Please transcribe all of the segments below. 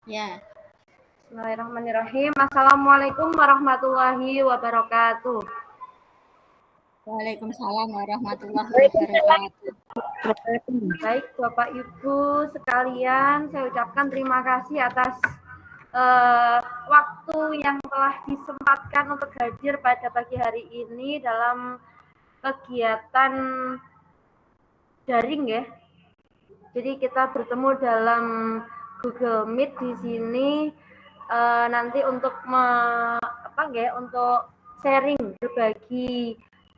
Ya. Bismillahirrahmanirrahim. Assalamualaikum warahmatullahi wabarakatuh. Waalaikumsalam warahmatullahi wabarakatuh. Baik, Bapak Ibu sekalian, saya ucapkan terima kasih atas waktu yang telah disempatkan untuk hadir pada pagi hari ini dalam kegiatan daring ya. Jadi kita bertemu dalam Google Meet di sini nanti untuk untuk sharing,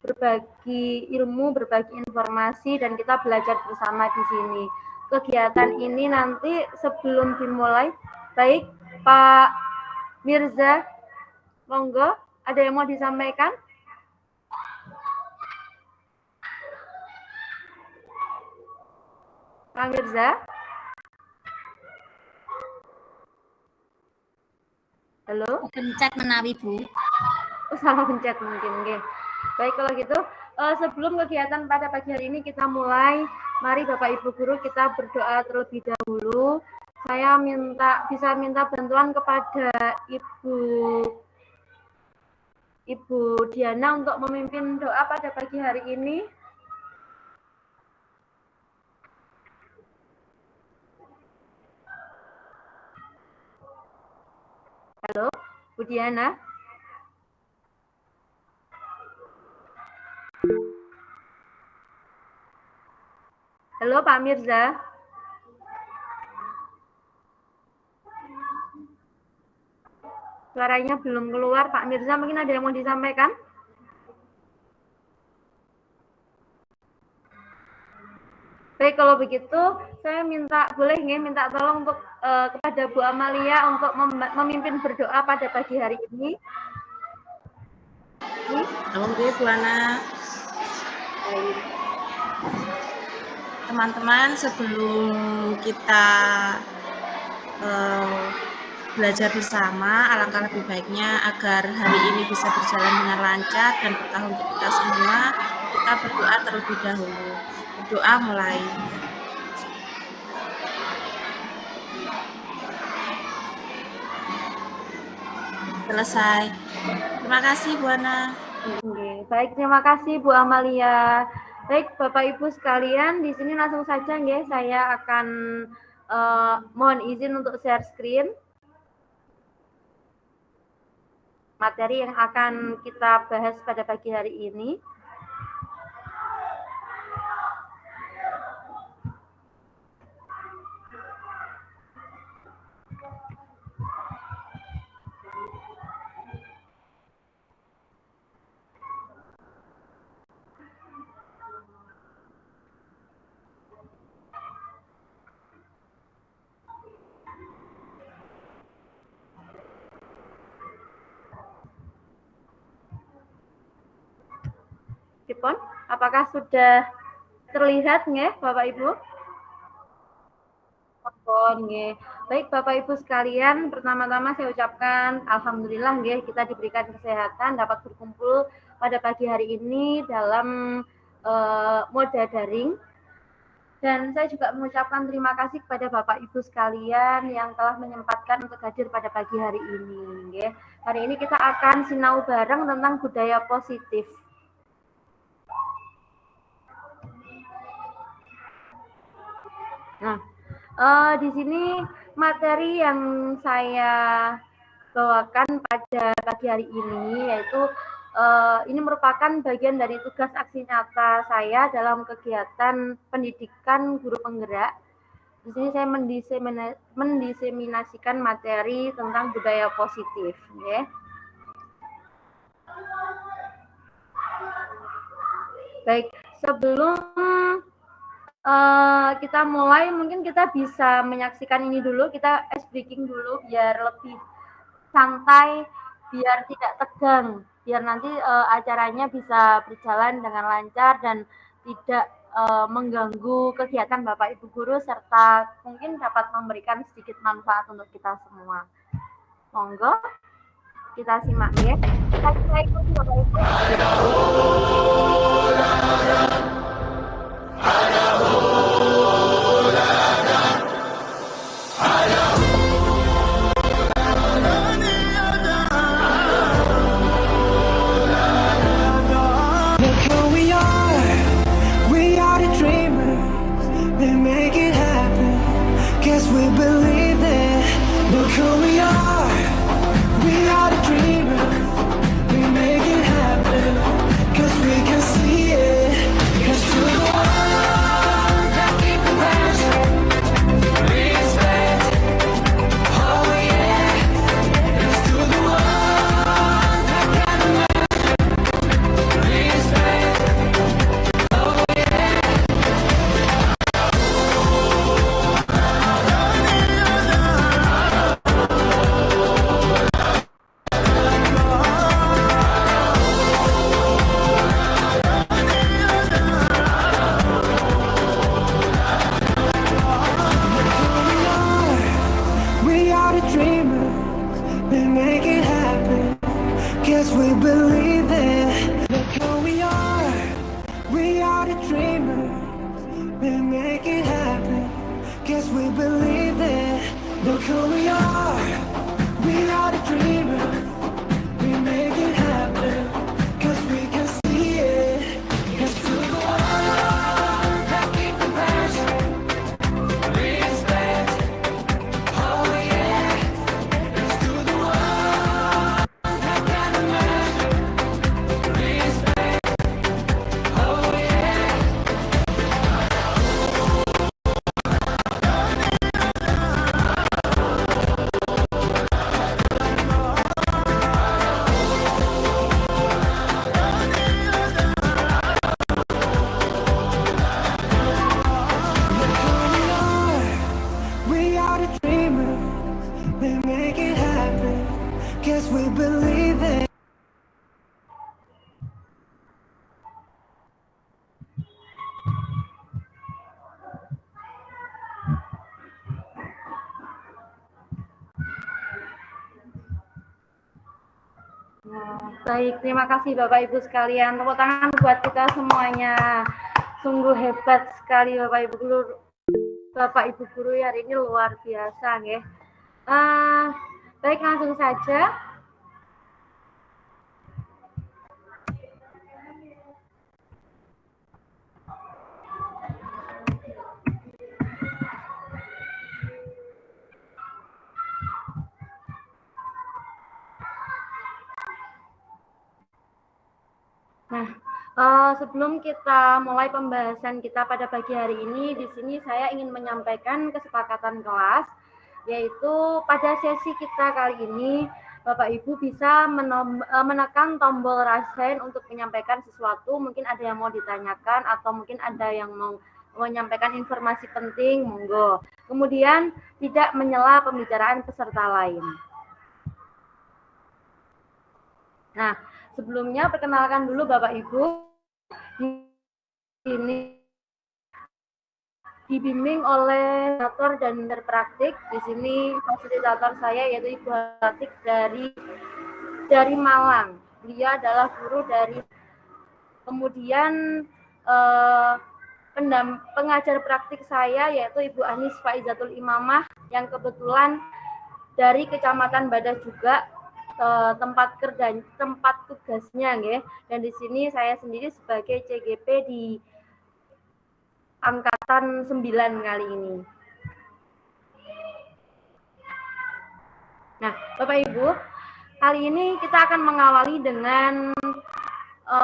berbagi ilmu, berbagi informasi, dan kita belajar bersama di sini. Kegiatan ini nanti sebelum dimulai, baik Pak Mirza, monggo, ada yang mau disampaikan? Pak Mirza? Halo? Pencet menawi, Bu. Oh, salah pencet mungkin. Oke. Baik, kalau gitu sebelum kegiatan pada pagi hari ini kita mulai, mari Bapak Ibu guru kita berdoa terlebih dahulu. Saya bisa minta bantuan kepada Ibu Diana untuk memimpin doa pada pagi hari ini. Halo, Bu Diana. Halo, Pak Mirza. Suaranya belum keluar, Pak Mirza. Mungkin ada yang mau disampaikan? Baik, kalau begitu saya minta tolong untuk kepada Bu Amalia untuk memimpin berdoa pada pagi hari ini. Oke, Bu Ana. Teman-teman, sebelum kita belajar bersama, alangkah lebih baiknya agar hari ini bisa berjalan dengan lancar dan berkah untuk kita semua, kita berdoa terlebih dahulu. Berdoa mulai. Selesai. Terima kasih, Bu Ana. Baik, terima kasih Bu Amalia. Baik, Bapak Ibu sekalian, di sini langsung saja ya, saya akan mohon izin untuk share screen. Materi yang akan kita bahas pada pagi hari ini. Sipon, apakah sudah terlihat nggih Bapak Ibu? Baik Bapak Ibu sekalian, pertama-tama saya ucapkan alhamdulillah nggih kita diberikan kesehatan dapat berkumpul pada pagi hari ini dalam mode daring. Dan saya juga mengucapkan terima kasih kepada Bapak Ibu sekalian yang telah menyempatkan untuk hadir pada pagi hari ini nggih. Hari ini kita akan sinau bareng tentang budaya positif. Nah, di sini materi yang saya bawakan pada pagi hari ini yaitu ini merupakan bagian dari tugas aksi nyata saya dalam kegiatan pendidikan guru penggerak. Di sini saya mendiseminasikan materi tentang budaya positif, ya. Baik, sebelum kita mulai, mungkin kita bisa menyaksikan ini dulu, kita ice breaking dulu biar lebih santai, biar tidak tegang, biar nanti acaranya bisa berjalan dengan lancar dan tidak mengganggu kegiatan Bapak Ibu guru serta mungkin dapat memberikan sedikit manfaat untuk kita semua. Monggo kita simak ya. Kita ikuti Bapak Ibu. we believe it. Look who we are the dreamers. We make it happen, 'cause we can see it. Yes, to the one that keep the passion. Respect, oh yeah. Yes, to the one that got the passion. Respect, oh yeah. We are the dreamers, we make it happen, 'cause we believe it. Baik, terima kasih Bapak Ibu sekalian. Tepuk tangan buat kita semuanya. Sungguh hebat sekali Bapak Ibu guru. Bapak Ibu guru hari ini luar biasa nggih. Baik, langsung saja. Nah, sebelum kita mulai pembahasan kita pada pagi hari ini, di sini saya ingin menyampaikan kesepakatan kelas, yaitu pada sesi kita kali ini, Bapak Ibu bisa menekan tombol raise hand untuk menyampaikan sesuatu, mungkin ada yang mau ditanyakan atau mungkin ada yang mau menyampaikan informasi penting, monggo. Kemudian tidak menyela pembicaraan peserta lain. Nah, sebelumnya perkenalkan dulu Bapak Ibu, ini dibimbing oleh fasilitator dan berpraktik. Di sini fasilitator saya yaitu Ibu Hatik dari Malang. Dia adalah guru dari, kemudian pengajar praktik saya yaitu Ibu Anis Faizatul Imamah yang kebetulan dari Kecamatan Badah juga. Tempat tugasnya nggih. Dan di sini saya sendiri sebagai CGP di angkatan 9 kali ini. Nah, Bapak Ibu, kali ini kita akan mengawali dengan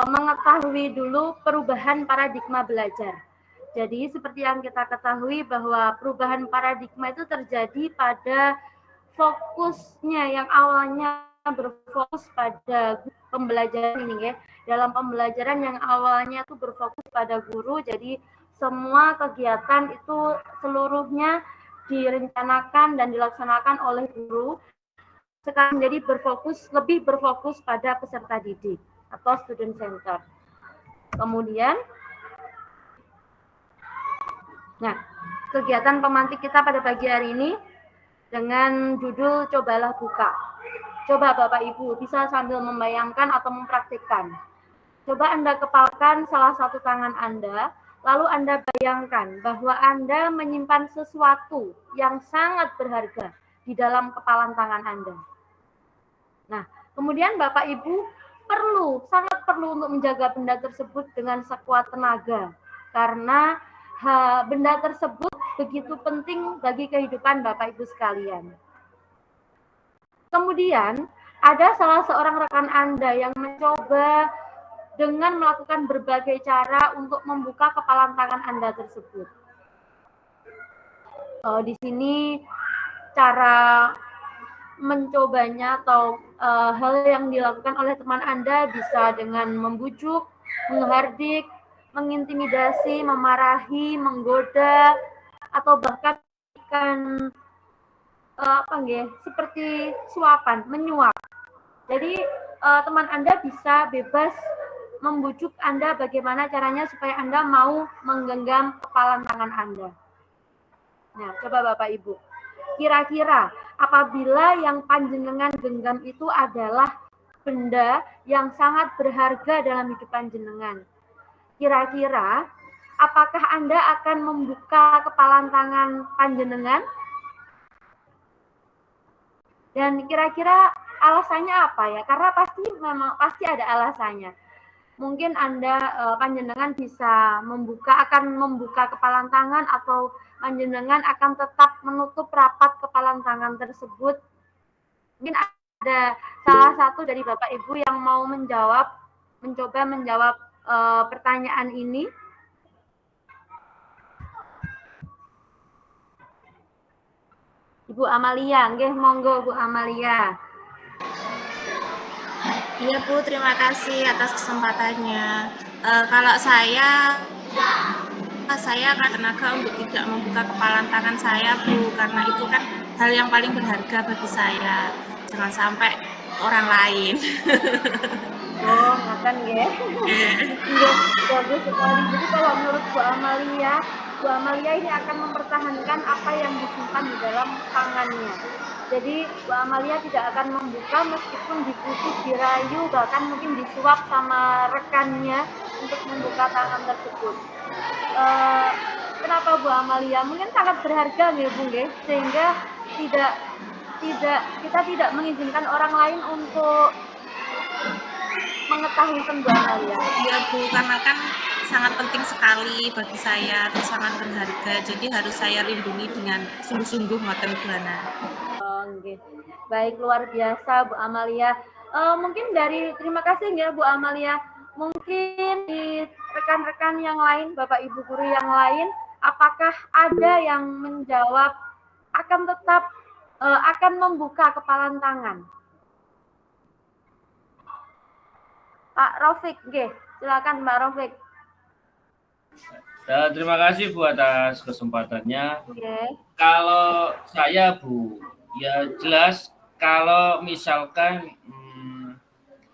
mengetahui dulu perubahan paradigma belajar. Jadi seperti yang kita ketahui bahwa perubahan paradigma itu terjadi pada fokusnya yang awalnya berfokus pada pembelajaran ini ya. Dalam pembelajaran yang awalnya itu berfokus pada guru, jadi semua kegiatan itu seluruhnya direncanakan dan dilaksanakan oleh guru. Sekarang jadi lebih berfokus pada peserta didik atau student center. Kemudian, nah, kegiatan pemantik kita pada pagi hari ini dengan judul Cobalah Buka. Coba Bapak Ibu bisa sambil membayangkan atau mempraktikkan. Coba Anda kepalkan salah satu tangan Anda, lalu Anda bayangkan bahwa Anda menyimpan sesuatu yang sangat berharga di dalam kepalan tangan Anda. Nah, kemudian Bapak Ibu sangat perlu untuk menjaga benda tersebut dengan sekuat tenaga, karena benda tersebut begitu penting bagi kehidupan Bapak Ibu sekalian. Kemudian, ada salah seorang rekan Anda yang mencoba dengan melakukan berbagai cara untuk membuka kepalan tangan Anda tersebut. Di sini cara mencobanya atau hal yang dilakukan oleh teman Anda bisa dengan membujuk, menghardik, mengintimidasi, memarahi, menggoda, atau bahkan seperti suapan, menyuap. Jadi teman Anda bisa bebas membujuk Anda bagaimana caranya supaya Anda mau menggenggam kepalan tangan Anda. Nah, coba Bapak Ibu, kira-kira apabila yang panjenengan genggam itu adalah benda yang sangat berharga dalam hidup panjenengan, kira-kira apakah Anda akan membuka kepalan tangan panjenengan? Dan kira-kira alasannya apa ya? Karena pasti ada alasannya. Mungkin Anda panjenengan bisa akan membuka kepalan tangan, atau panjenengan akan tetap menutup rapat kepalan tangan tersebut. Mungkin ada salah satu dari Bapak Ibu yang mau mencoba menjawab pertanyaan ini. Ibu Amalia, nggih, monggo Bu Amalia. Iya Bu, terima kasih atas kesempatannya. Kalau saya akan tenaga untuk tidak membuka kepalan tangan saya Bu, karena itu kan hal yang paling berharga bagi saya. Jangan sampai orang lain. Oh, ngaten nggih. Nggih, bagus sekali. Jadi kalau menurut Bu Amalia ini akan mempertahankan apa yang disimpan di dalam tangannya. Jadi Bu Amalia tidak akan membuka meskipun dipujuk, dirayu, bahkan mungkin disuap sama rekannya untuk membuka tangan tersebut. Kenapa Bu Amalia? Mungkin sangat berharga nggih Bu nggih, sehingga kita tidak mengizinkan orang lain untuk mengetahui Bu Amalia. Iya Bu, karena kan sangat penting sekali bagi saya, terus sangat berharga, jadi harus saya lindungi dengan sungguh-sungguh ngoten buana. Okay. Baik, luar biasa Bu Amalia. Mungkin terima kasih ya Bu Amalia. Mungkin di rekan-rekan yang lain, Bapak Ibu guru yang lain, apakah ada yang menjawab akan tetap akan membuka kepalan tangan? Pak Raufik, silakan Pak Raufik. Terima kasih Bu atas kesempatannya. Okay. Kalau saya Bu, ya jelas kalau misalkan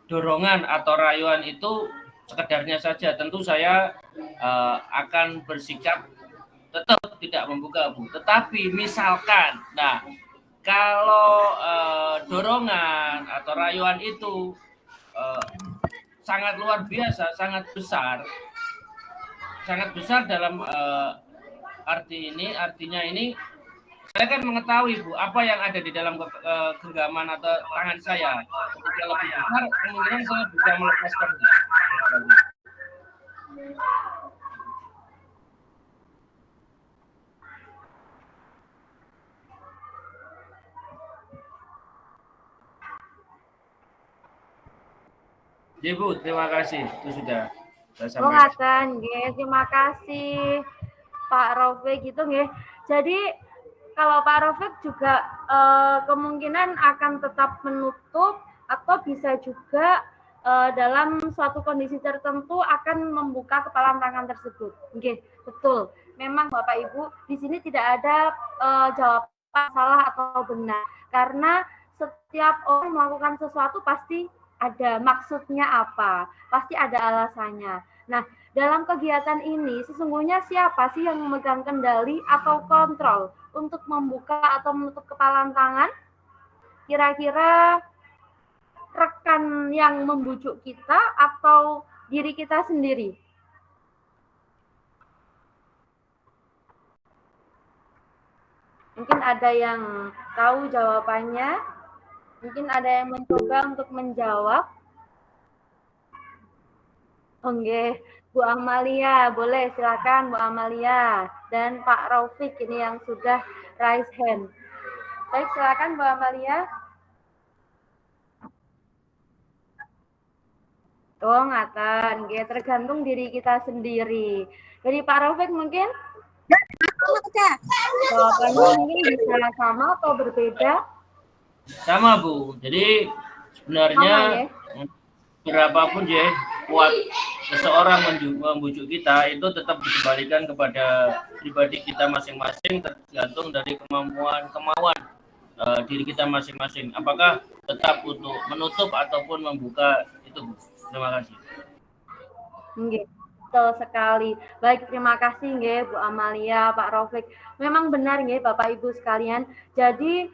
dorongan atau rayuan itu sekedarnya saja, tentu saya akan bersikap tetap tidak membuka Bu. Tetapi misalkan, kalau dorongan atau rayuan itu sangat luar biasa, sangat besar dalam artinya ini saya kan mengetahui Bu apa yang ada di dalam genggaman atau tangan saya. Ketika lebih besar, kemungkinan saya bisa melepaskan. Ya Bu, terima kasih. Itu sudah saya sampaikan. Terima kasih Pak Raufik gitu nggih. Jadi kalau Pak Raufik juga kemungkinan akan tetap menutup, atau bisa juga dalam suatu kondisi tertentu akan membuka kepalan tangan tersebut. Nggih, betul. Memang Bapak Ibu, di sini tidak ada jawaban salah atau benar, karena setiap orang melakukan sesuatu pasti ada maksudnya apa, pasti ada alasannya. Nah, dalam kegiatan ini sesungguhnya siapa sih yang memegang kendali atau kontrol untuk membuka atau menutup kepalan tangan? Kira-kira rekan yang membujuk kita atau diri kita sendiri? Mungkin ada yang tahu jawabannya, mungkin ada yang mencoba untuk menjawab. Oke, Bu Amalia, boleh silakan Bu Amalia, dan Pak Raufik ini yang sudah raise hand. Baik, silakan Bu Amalia. Oh, ngaten, tergantung diri kita sendiri. Jadi Pak Raufik mungkin jawabannya mungkin bisa sama atau berbeda? Sama Bu. Jadi sebenarnya berapapun ya kuat seseorang membujuk kita, itu tetap dikembalikan kepada pribadi kita masing-masing, tergantung dari kemauan diri kita masing-masing. Apakah tetap untuk menutup ataupun membuka itu Bu. Terima kasih. Betul sekali. Baik, terima kasih Bu Amalia, Pak Raufik. Memang benar Bapak Ibu sekalian. Jadi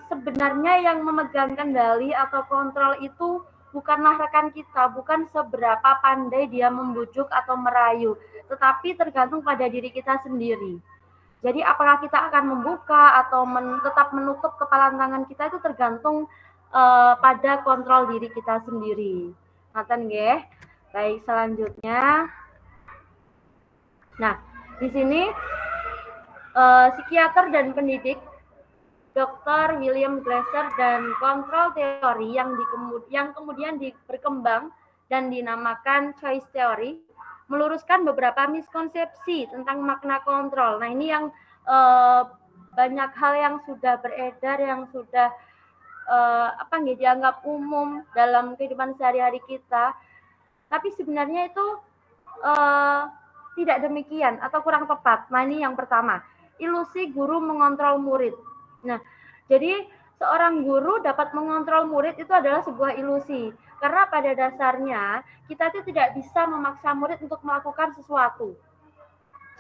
sebenarnya yang memegang kendali atau kontrol itu bukanlah rekan kita, bukan seberapa pandai dia membujuk atau merayu, tetapi tergantung pada diri kita sendiri. Jadi apakah kita akan membuka atau tetap menutup kepalan tangan kita itu tergantung pada kontrol diri kita sendiri. Ngaten nggih. Baik, selanjutnya. Nah, di sini psikiater dan pendidik Dr. William Glasser dan kontrol teori yang kemudian berkembang dan dinamakan choice theory meluruskan beberapa miskonsepsi tentang makna kontrol. Nah, ini yang banyak hal yang sudah beredar, yang sudah dianggap umum dalam kehidupan sehari-hari kita, tapi sebenarnya itu tidak demikian atau kurang tepat. Nah, ini yang pertama, ilusi guru mengontrol murid. Nah, jadi seorang guru dapat mengontrol murid itu adalah sebuah ilusi, karena pada dasarnya kita itu tidak bisa memaksa murid untuk melakukan sesuatu.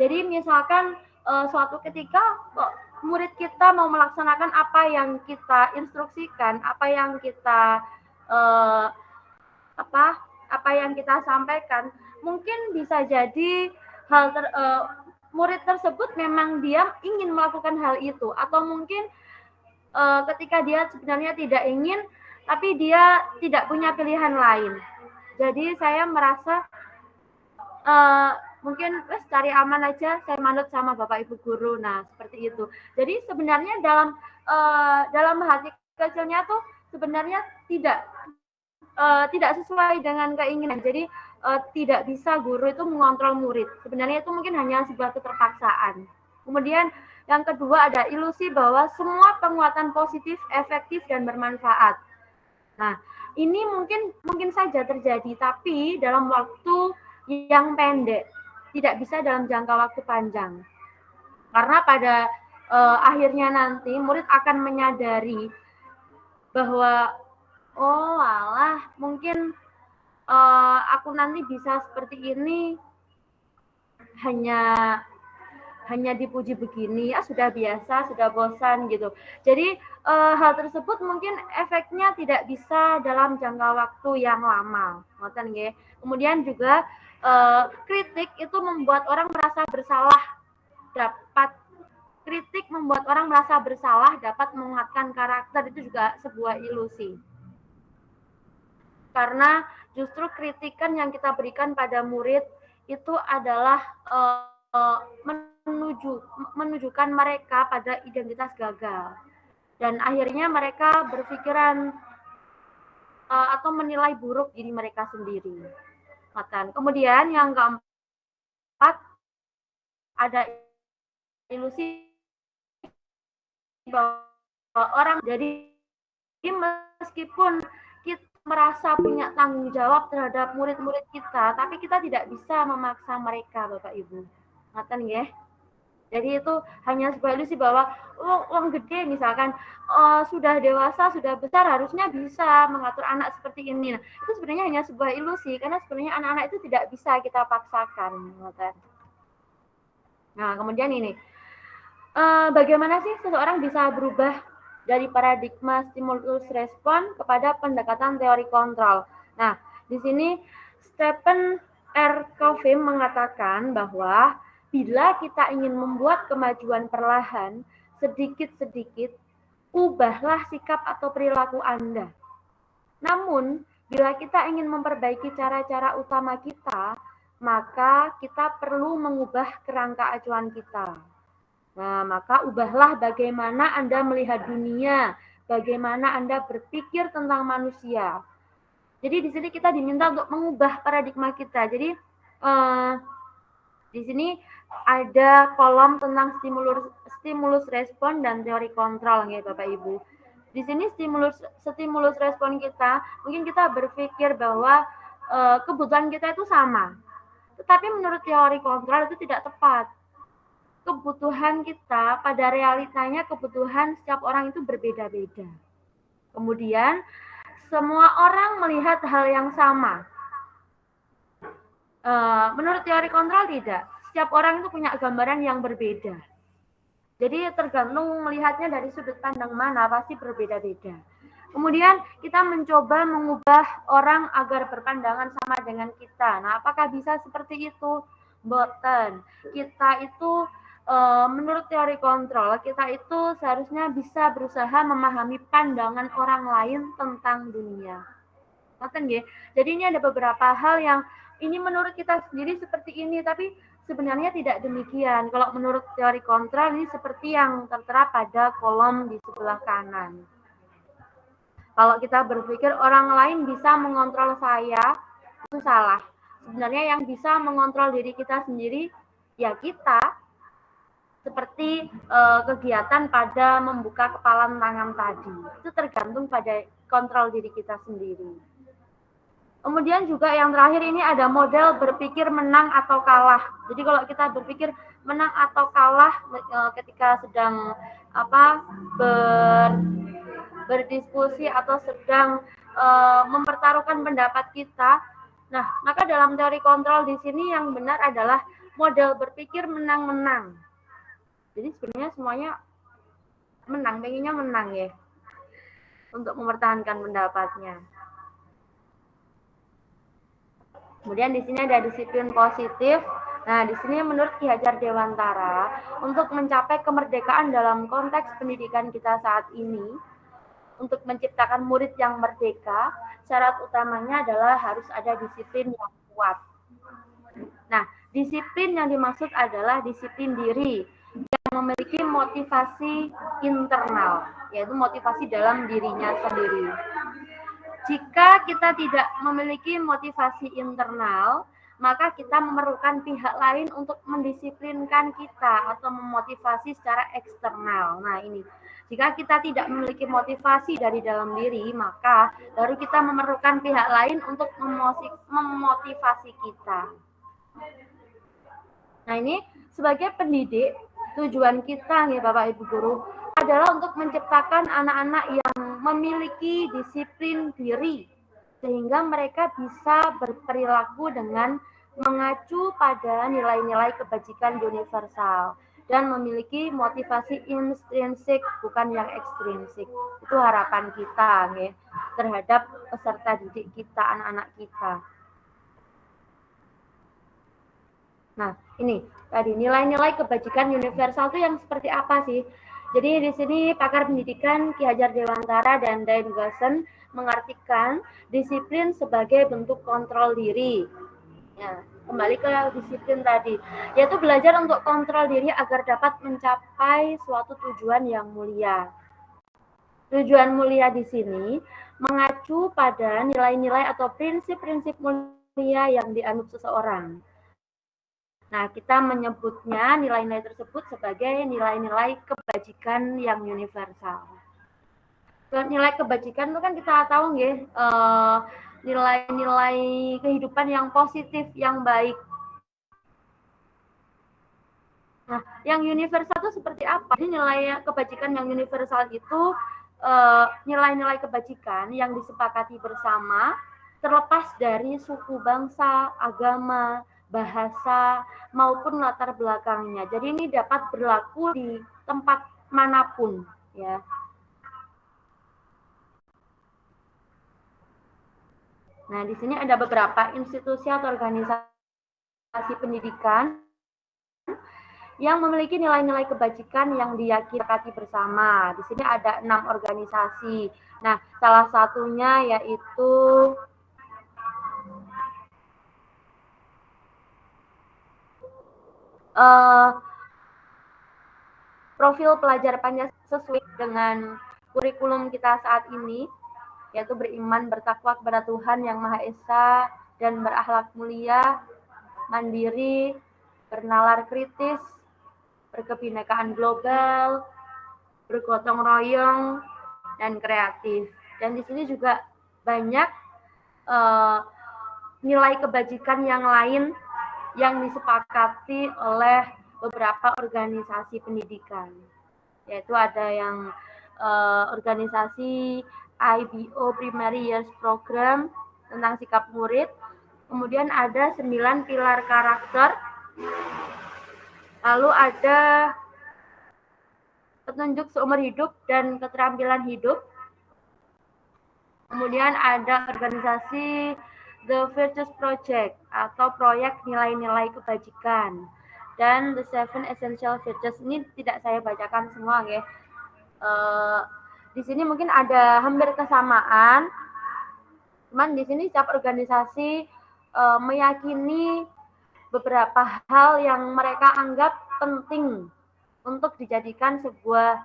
Jadi misalkan suatu ketika murid kita mau melaksanakan apa yang kita instruksikan, apa yang kita sampaikan, mungkin bisa jadi murid tersebut memang dia ingin melakukan hal itu, atau mungkin ketika dia sebenarnya tidak ingin, tapi dia tidak punya pilihan lain. Jadi saya merasa mungkin cari aman aja, saya manut sama Bapak Ibu guru. Nah, seperti itu. Jadi sebenarnya dalam hati kecilnya tuh sebenarnya tidak sesuai dengan keinginan. Jadi tidak bisa guru itu mengontrol murid. Sebenarnya itu mungkin hanya sebuah keterpaksaan. Kemudian yang kedua ada ilusi bahwa semua penguatan positif, efektif dan bermanfaat. Nah, ini mungkin saja terjadi, tapi dalam waktu yang pendek, tidak bisa dalam jangka waktu panjang. Karena pada akhirnya nanti murid akan menyadari bahwa mungkin aku nanti bisa seperti ini hanya dipuji begini, sudah biasa, sudah bosan gitu. Jadi hal tersebut mungkin efeknya tidak bisa dalam jangka waktu yang lama. Ngoten nggih. Kemudian juga kritik itu membuat orang merasa bersalah, dapat menguatkan karakter, itu juga sebuah ilusi. Karena justru kritikan yang kita berikan pada murid itu adalah menunjukkan mereka pada identitas gagal, dan akhirnya mereka berpikiran atau menilai buruk diri mereka sendiri. Kemudian yang keempat ada ilusi bahwa orang, jadi meskipun kita merasa punya tanggung jawab terhadap murid-murid kita, tapi kita tidak bisa memaksa mereka, Bapak Ibu. Ngaten nggih. Jadi itu hanya sebuah ilusi bahwa wong gede misalkan sudah dewasa, sudah besar, harusnya bisa mengatur anak seperti ini. Nah, itu sebenarnya hanya sebuah ilusi, karena sebenarnya anak-anak itu tidak bisa kita paksakan. Nah, kemudian ini, bagaimana sih seseorang bisa berubah dari paradigma stimulus respon kepada pendekatan teori kontrol? Nah, di sini Stephen R. Covey mengatakan bahwa bila kita ingin membuat kemajuan perlahan, sedikit-sedikit, ubahlah sikap atau perilaku Anda. Namun, bila kita ingin memperbaiki cara-cara utama kita, maka kita perlu mengubah kerangka acuan kita. Nah, maka ubahlah bagaimana Anda melihat dunia, bagaimana Anda berpikir tentang manusia. Jadi di sini kita diminta untuk mengubah paradigma kita. Jadi di sini ada kolom tentang stimulus respon dan teori kontrol, ya Bapak Ibu. Di sini stimulus respon kita, mungkin kita berpikir bahwa kebutuhan kita itu sama. Tetapi menurut teori kontrol itu tidak tepat. Kebutuhan kita pada realitanya, kebutuhan setiap orang itu berbeda-beda. Kemudian semua orang melihat hal yang sama. Menurut teori kontrol tidak. Setiap orang itu punya gambaran yang berbeda. Jadi tergantung melihatnya dari sudut pandang mana, pasti berbeda-beda. Kemudian kita mencoba mengubah orang agar berpandangan sama dengan kita. Nah, apakah bisa seperti itu? Boten. Kita itu menurut teori kontrol, kita itu seharusnya bisa berusaha memahami pandangan orang lain tentang dunia. Boten nggih. Jadi ini ada beberapa hal yang ini menurut kita sendiri seperti ini, tapi sebenarnya tidak demikian. Kalau menurut teori kontrol ini seperti yang tertera pada kolom di sebelah kanan. Kalau kita berpikir orang lain bisa mengontrol saya, itu salah. Sebenarnya yang bisa mengontrol diri kita sendiri, ya kita. Seperti kegiatan pada membuka kepalan tangan tadi. Itu tergantung pada kontrol diri kita sendiri. Kemudian juga yang terakhir ini ada model berpikir menang atau kalah. Jadi kalau kita berpikir menang atau kalah ketika sedang berdiskusi atau sedang mempertaruhkan pendapat kita. Nah, maka dalam teori kontrol di sini yang benar adalah model berpikir menang-menang. Jadi sebenarnya semuanya menang, pengennya menang ya, untuk mempertahankan pendapatnya. Kemudian di sini ada disiplin positif. Nah, di sini menurut Ki Hajar Dewantara, untuk mencapai kemerdekaan dalam konteks pendidikan kita saat ini, untuk menciptakan murid yang merdeka, syarat utamanya adalah harus ada disiplin yang kuat. Nah, disiplin yang dimaksud adalah disiplin diri yang memiliki motivasi internal, yaitu motivasi dalam dirinya sendiri. Jika kita tidak memiliki motivasi internal, maka kita memerlukan pihak lain untuk mendisiplinkan kita atau memotivasi secara eksternal. Nah, ini. Jika kita tidak memiliki motivasi dari dalam diri, maka baru kita memerlukan pihak lain untuk memotivasi kita. Nah, ini sebagai pendidik, tujuan kita nih Bapak Ibu Guru adalah untuk menciptakan anak-anak yang memiliki disiplin diri sehingga mereka bisa berperilaku dengan mengacu pada nilai-nilai kebajikan universal dan memiliki motivasi intrinsik bukan yang ekstrinsik. Itu harapan kita nih terhadap peserta didik kita, anak-anak kita. Nah, ini tadi nilai-nilai kebajikan universal itu yang seperti apa sih? Jadi di sini pakar pendidikan Ki Hajar Dewantara dan Dain Goosen mengartikan disiplin sebagai bentuk kontrol diri. Ya, kembali ke disiplin tadi, yaitu belajar untuk kontrol diri agar dapat mencapai suatu tujuan yang mulia. Tujuan mulia di sini mengacu pada nilai-nilai atau prinsip-prinsip mulia yang dianut seseorang. Nah, kita menyebutnya nilai-nilai tersebut sebagai nilai-nilai kebajikan yang universal. Nilai kebajikan itu kan kita tahu ya, nilai-nilai kehidupan yang positif, yang baik. Nah, yang universal itu seperti apa? Jadi nilai kebajikan yang universal itu nilai-nilai kebajikan yang disepakati bersama, terlepas dari suku, bangsa, agama, bahasa maupun latar belakangnya. Jadi ini dapat berlaku di tempat manapun, ya. Nah, di sini ada beberapa institusi atau organisasi pendidikan yang memiliki nilai-nilai kebajikan yang diyakini bersama. Di sini ada 6 organisasi. Nah, salah satunya yaitu profil pelajar Pancasila sesuai dengan kurikulum kita saat ini, yaitu beriman, bertakwa kepada Tuhan Yang Maha Esa, dan berakhlak mulia, mandiri, bernalar kritis, berkebinekaan global, bergotong royong, dan kreatif. Dan di sini juga banyak nilai kebajikan yang lain yang disepakati oleh beberapa organisasi pendidikan, yaitu ada yang organisasi IBO Primary Years Program tentang sikap murid, kemudian ada 9 pilar karakter, lalu ada petunjuk seumur hidup dan keterampilan hidup, Kemudian ada organisasi The Virtuous Project atau proyek nilai-nilai kebajikan. Dan The Seven Essential Virtues ini tidak saya bacakan semua ya. Di sini mungkin ada hampir kesamaan. Cuman di sini setiap organisasi meyakini beberapa hal yang mereka anggap penting untuk dijadikan sebuah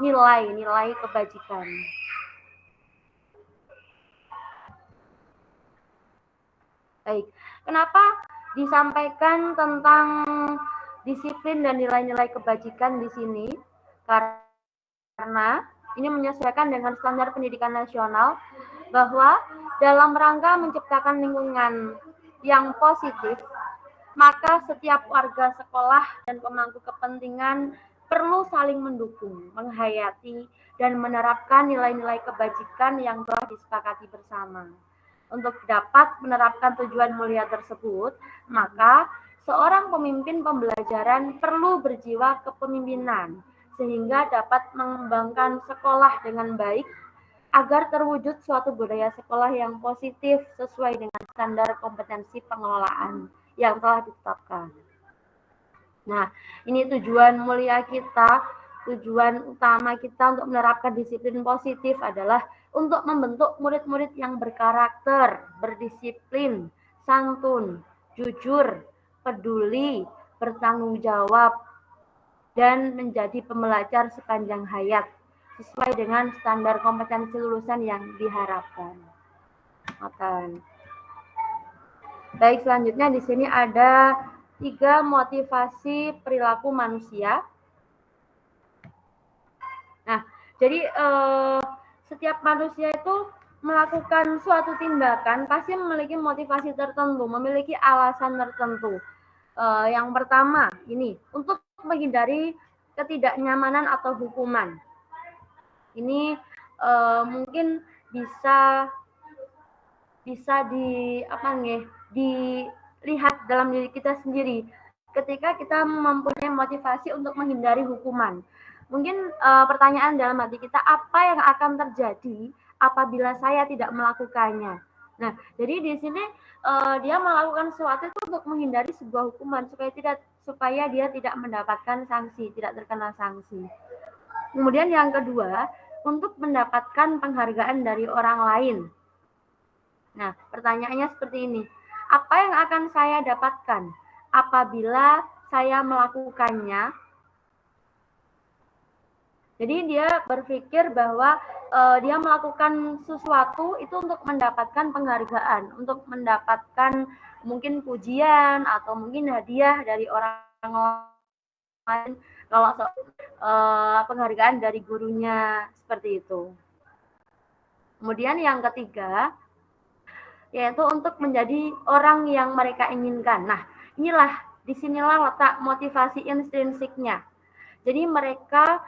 nilai-nilai kebajikan. Baik, kenapa disampaikan tentang disiplin dan nilai-nilai kebajikan di sini? Karena ini menyesuaikan dengan standar pendidikan nasional bahwa dalam rangka menciptakan lingkungan yang positif, maka setiap warga sekolah dan pemangku kepentingan perlu saling mendukung, menghayati, dan menerapkan nilai-nilai kebajikan yang telah disepakati bersama. Untuk dapat menerapkan tujuan mulia tersebut, maka seorang pemimpin pembelajaran perlu berjiwa kepemimpinan, sehingga dapat mengembangkan sekolah dengan baik, agar terwujud suatu budaya sekolah yang positif sesuai dengan standar kompetensi pengelolaan yang telah ditetapkan. Nah, ini tujuan mulia kita, tujuan utama kita untuk menerapkan disiplin positif adalah untuk membentuk murid-murid yang berkarakter, berdisiplin, santun, jujur, peduli, bertanggung jawab, dan menjadi pembelajar sepanjang hayat sesuai dengan standar kompetensi lulusan yang diharapkan. Baik, selanjutnya di sini ada 3 motivasi perilaku manusia. Nah, jadi setiap manusia itu melakukan suatu tindakan pasti memiliki motivasi tertentu, memiliki alasan tertentu. Yang pertama ini untuk menghindari ketidaknyamanan atau hukuman. Ini mungkin bisa dilihat dalam diri kita sendiri ketika kita mempunyai motivasi untuk menghindari hukuman. Mungkin pertanyaan dalam hati kita, apa yang akan terjadi apabila saya tidak melakukannya? Nah, jadi di sini dia melakukan sesuatu itu untuk menghindari sebuah hukuman supaya dia tidak mendapatkan sanksi, tidak terkena sanksi. Kemudian yang kedua, untuk mendapatkan penghargaan dari orang lain. Nah, pertanyaannya seperti ini. Apa yang akan saya dapatkan apabila saya melakukannya? Jadi dia berpikir bahwa dia melakukan sesuatu itu untuk mendapatkan penghargaan, untuk mendapatkan mungkin pujian atau mungkin hadiah dari orang lain, kalau penghargaan dari gurunya, seperti itu. Kemudian yang ketiga, yaitu untuk menjadi orang yang mereka inginkan. Nah, disinilah letak motivasi intrinsiknya. Jadi mereka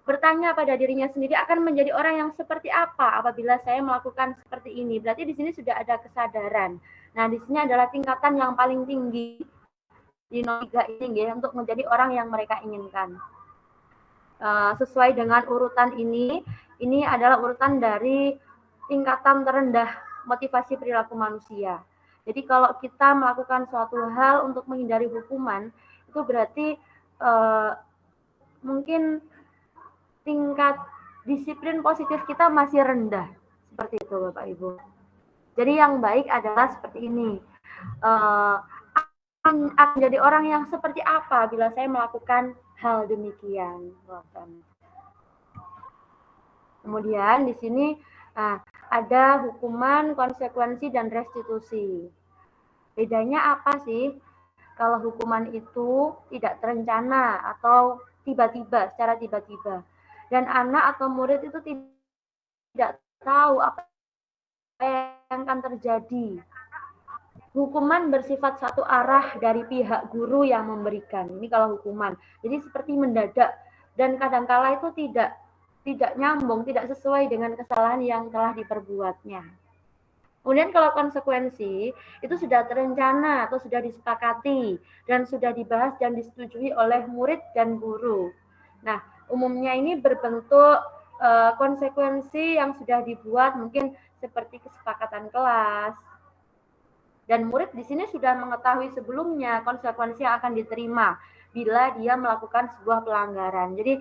bertanya pada dirinya sendiri, akan menjadi orang yang seperti apa apabila saya melakukan seperti ini. Berarti di sini sudah ada kesadaran. Nah, di sini adalah tingkatan yang paling tinggi di 03 ini ya, untuk menjadi orang yang mereka inginkan. Sesuai dengan urutan ini adalah urutan dari tingkatan terendah motivasi perilaku manusia. Jadi kalau kita melakukan suatu hal untuk menghindari hukuman, itu berarti mungkin tingkat disiplin positif kita masih rendah. Seperti itu Bapak Ibu. Jadi yang baik adalah seperti ini. Akan jadi orang yang seperti apa bila saya melakukan hal demikian. Kemudian di sini ada hukuman, konsekuensi, dan restitusi. Bedanya apa sih? Kalau hukuman itu tidak terencana atau secara tiba-tiba. Dan anak atau murid itu tidak tahu apa yang akan terjadi. Hukuman bersifat satu arah dari pihak guru yang memberikan. Ini kalau hukuman. Jadi seperti mendadak, dan kadangkala itu tidak nyambung, tidak sesuai dengan kesalahan yang telah diperbuatnya. Kemudian kalau konsekuensi itu sudah terencana atau sudah disepakati dan sudah dibahas dan disetujui oleh murid dan guru. Nah, umumnya ini berbentuk konsekuensi yang sudah dibuat mungkin seperti kesepakatan kelas. Dan murid di sini sudah mengetahui sebelumnya konsekuensi yang akan diterima bila dia melakukan sebuah pelanggaran. Jadi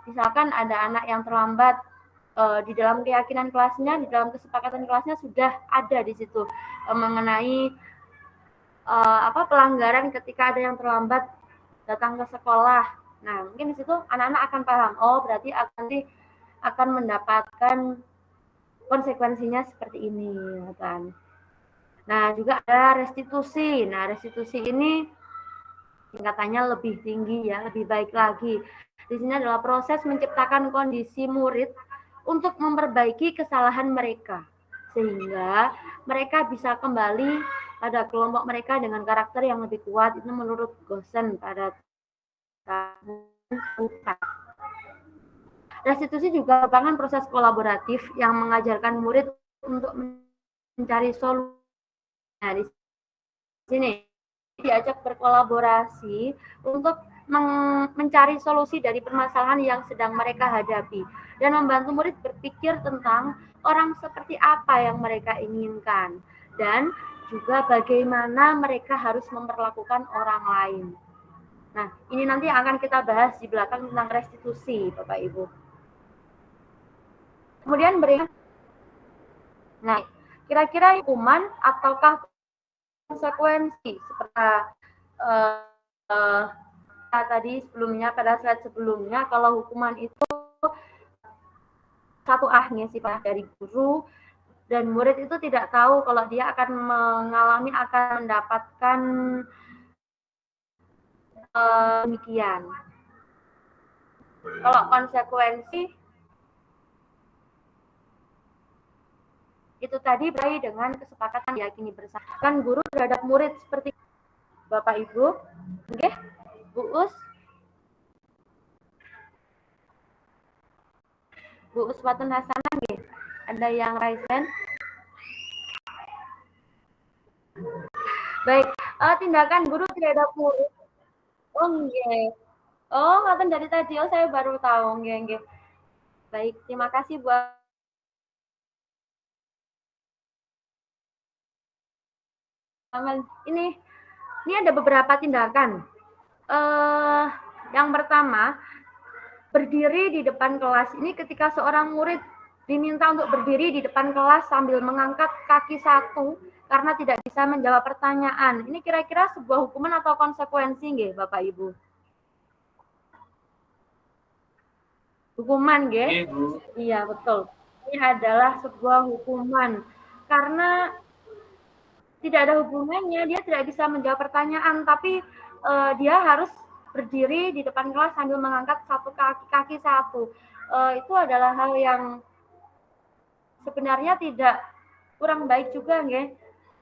misalkan ada anak yang terlambat, di dalam keyakinan kelasnya, di dalam kesepakatan kelasnya sudah ada di situ mengenai pelanggaran ketika ada yang terlambat datang ke sekolah. Nah, mungkin di situ anak-anak akan paham, oh berarti akan mendapatkan konsekuensinya seperti ini, kan. Nah, juga ada restitusi. Nah, restitusi ini tingkatannya lebih tinggi ya, lebih baik lagi. Di sini adalah proses menciptakan kondisi murid untuk memperbaiki kesalahan mereka, sehingga mereka bisa kembali pada kelompok mereka dengan karakter yang lebih kuat. Itu menurut Gosen pada tahun 4. Restitusi juga merupakan proses kolaboratif yang mengajarkan murid untuk mencari solusi. Nah, di sini diajak berkolaborasi untuk mencari solusi dari permasalahan yang sedang mereka hadapi dan membantu murid berpikir tentang orang seperti apa yang mereka inginkan dan juga bagaimana mereka harus memperlakukan orang lain. Nah, ini nanti akan kita bahas di belakang tentang restitusi, Bapak Ibu. Kemudian nah, kira-kira hukuman ataukah konsekuensi seperti tadi sebelumnya, pada slide sebelumnya, kalau hukuman itu satu ahnya sifat dari guru dan murid itu tidak tahu kalau dia akan mendapatkan demikian. Kalau konsekuensi itu tadi berkaitan dengan kesepakatan diyakini bersama kan guru terhadap murid seperti Bapak Ibu, oke, Bu Us, Bu Uswatun Hasanah, nggih. Ada yang raise hand? Baik, tindakan guru terhadap murid. Oh nggih. Oh, ngoten dari tadi. Oh, saya baru tahu, nggih. Baik, terima kasih buat ini ada beberapa tindakan. Yang pertama, berdiri di depan kelas. Ini ketika seorang murid diminta untuk berdiri di depan kelas sambil mengangkat kaki satu karena tidak bisa menjawab pertanyaan. Ini kira-kira sebuah hukuman atau konsekuensi nggih, Bapak Ibu? Hukuman nggih? Iya, betul. Ini adalah sebuah hukuman karena tidak ada hubungannya, dia tidak bisa menjawab pertanyaan, tapi dia harus berdiri di depan kelas sambil mengangkat kaki satu. Itu adalah hal yang sebenarnya tidak kurang baik juga, nggih.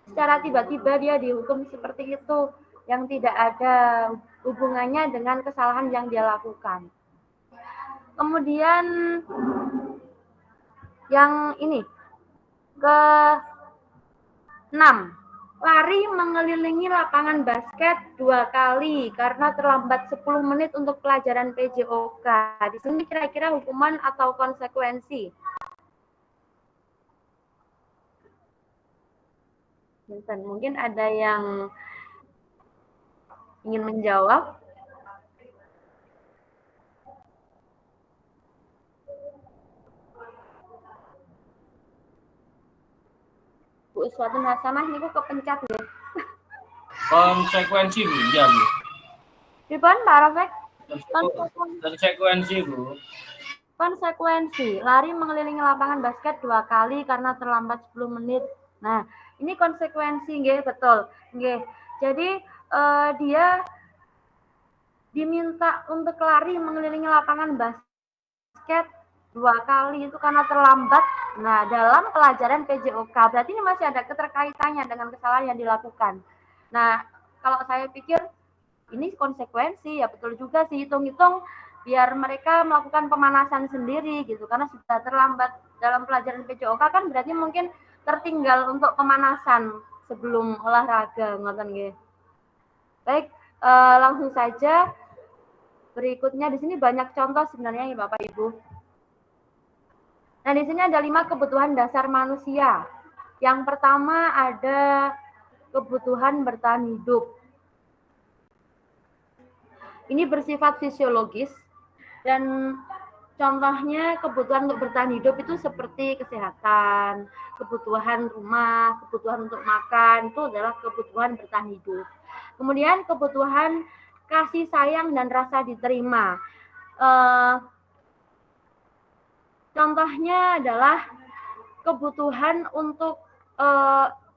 Secara tiba-tiba dia dihukum seperti itu, yang tidak ada hubungannya dengan kesalahan yang dia lakukan. Kemudian yang ini ke-6, lari mengelilingi lapangan basket 2 kali karena terlambat 10 menit untuk pelajaran PJOK. Di sini kira-kira hukuman atau konsekuensi? Mungkin ada yang ingin menjawab? Bu Uswatun Hasanah niku kepencet nggih. Konsekuensi Bu, ya Bu. Pripun Pak Rafek? Konsekuensi Bu. Konsekuensi, lari mengelilingi lapangan basket 2 kali karena terlambat 10 menit. Nah, ini konsekuensi nggih, betul. Nggih. Jadi dia diminta untuk lari mengelilingi lapangan basket 2 kali itu karena terlambat. Nah, dalam pelajaran PJOK, berarti ini masih ada keterkaitannya dengan kesalahan yang dilakukan. Nah, kalau saya pikir ini konsekuensi, ya betul juga sih, hitung-hitung biar mereka melakukan pemanasan sendiri gitu, karena sudah terlambat dalam pelajaran PJOK kan berarti mungkin tertinggal untuk pemanasan sebelum olahraga, ngoten nggih. Baik, langsung saja berikutnya. Di sini banyak contoh sebenarnya ya Bapak Ibu. Nah, di sini ada 5 kebutuhan dasar manusia. Yang pertama ada kebutuhan bertahan hidup. Ini bersifat fisiologis dan contohnya kebutuhan untuk bertahan hidup itu seperti kesehatan, kebutuhan rumah, kebutuhan untuk makan, itu adalah kebutuhan bertahan hidup. Kemudian kebutuhan kasih sayang dan rasa diterima. Contohnya adalah kebutuhan untuk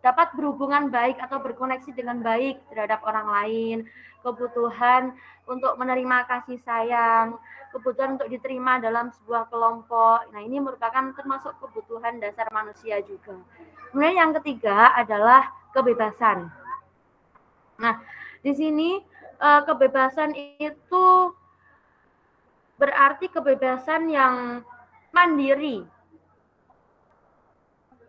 dapat berhubungan baik atau berkoneksi dengan baik terhadap orang lain, kebutuhan untuk menerima kasih sayang, kebutuhan untuk diterima dalam sebuah kelompok. Nah, ini merupakan termasuk kebutuhan dasar manusia juga. Kemudian yang ketiga adalah kebebasan. Nah, di sini kebebasan itu berarti kebebasan yang mandiri.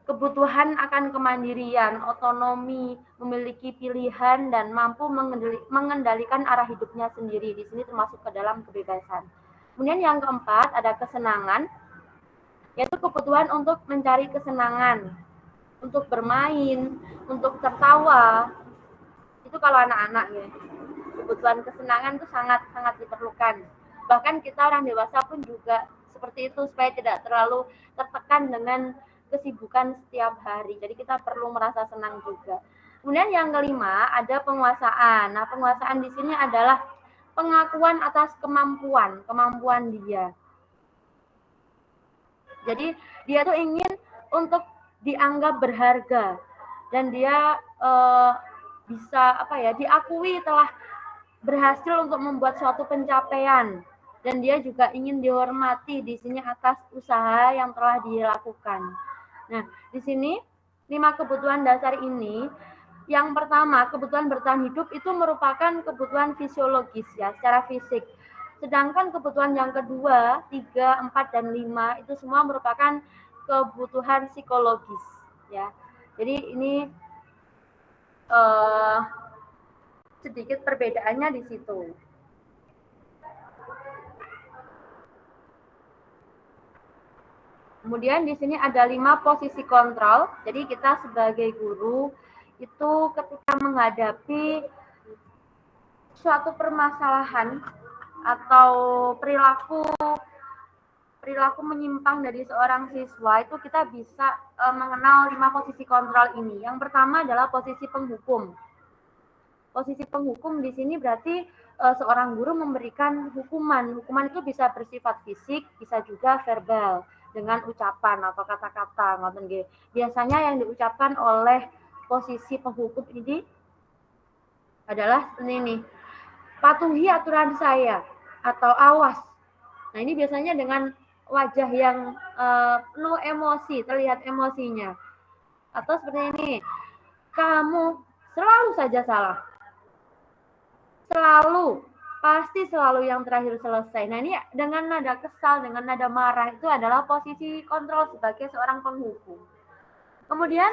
Kebutuhan akan kemandirian, otonomi, memiliki pilihan, dan mampu mengendalikan arah hidupnya sendiri. Di sini termasuk ke dalam kebebasan. Kemudian yang keempat ada kesenangan, yaitu kebutuhan untuk mencari kesenangan, untuk bermain, untuk tertawa. Itu kalau anak-anak ya. Kebutuhan kesenangan itu sangat diperlukan. Bahkan kita orang dewasa pun juga seperti itu supaya tidak terlalu tertekan dengan kesibukan setiap hari. Jadi kita perlu merasa senang juga. Kemudian yang kelima ada penguasaan. Nah, penguasaan di sini adalah pengakuan atas kemampuan dia. Jadi dia tuh ingin untuk dianggap berharga dan dia bisa diakui telah berhasil untuk membuat suatu pencapaian dan dia juga ingin dihormati di sini atas usaha yang telah dilakukan. Nah, di sini 5 kebutuhan dasar ini, yang pertama kebutuhan bertahan hidup itu merupakan kebutuhan fisiologis ya, secara fisik. Sedangkan kebutuhan yang kedua, 3, 4, dan 5 itu semua merupakan kebutuhan psikologis ya. Jadi ini sedikit perbedaannya di situ. Kemudian di sini ada 5 posisi kontrol. Jadi kita sebagai guru itu ketika menghadapi suatu permasalahan atau perilaku menyimpang dari seorang siswa, itu kita bisa mengenal 5 posisi kontrol ini. Yang pertama adalah posisi penghukum. Posisi penghukum di sini berarti seorang guru memberikan hukuman. Hukuman itu bisa bersifat fisik, bisa juga verbal dengan ucapan atau kata-kata. Biasanya yang diucapkan oleh posisi penghukum ini adalah seperti ini. Patuhi aturan saya atau awas. Nah, ini biasanya dengan wajah yang penuh emosi, terlihat emosinya. Atau seperti ini. Kamu selalu saja salah. Pasti selalu yang terakhir selesai. Nah, ini dengan nada kesal, dengan nada marah, itu adalah posisi kontrol sebagai seorang penghukum. Kemudian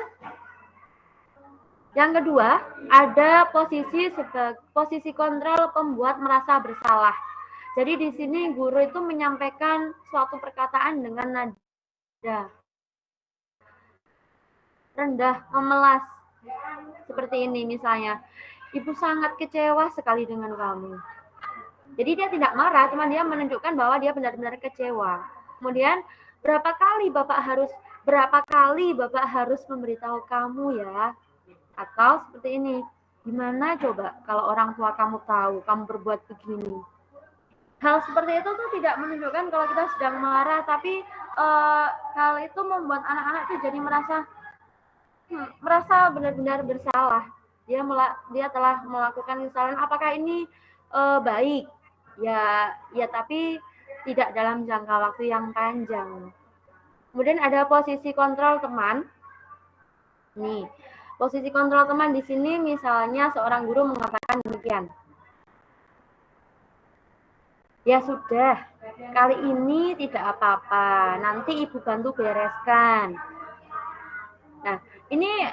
yang kedua, ada posisi kontrol pembuat merasa bersalah. Jadi di sini guru itu menyampaikan suatu perkataan dengan nada rendah, memelas. Seperti ini misalnya, Ibu sangat kecewa sekali dengan kamu. Jadi dia tidak marah, cuma dia menunjukkan bahwa dia benar-benar kecewa. Kemudian, berapa kali Bapak harus memberitahu kamu ya? Atau seperti ini, gimana coba kalau orang tua kamu tahu kamu berbuat begini? Hal seperti itu tuh tidak menunjukkan kalau kita sedang marah, tapi hal itu membuat anak-anak tuh jadi merasa benar-benar bersalah. Dia telah melakukan kesalahan. Apakah ini baik? Ya, tapi tidak dalam jangka waktu yang panjang. Kemudian ada posisi kontrol teman. Nih, posisi kontrol teman di sini misalnya seorang guru mengatakan demikian. Ya sudah, kali ini tidak apa-apa. Nanti Ibu bantu bereskan. Nah, ini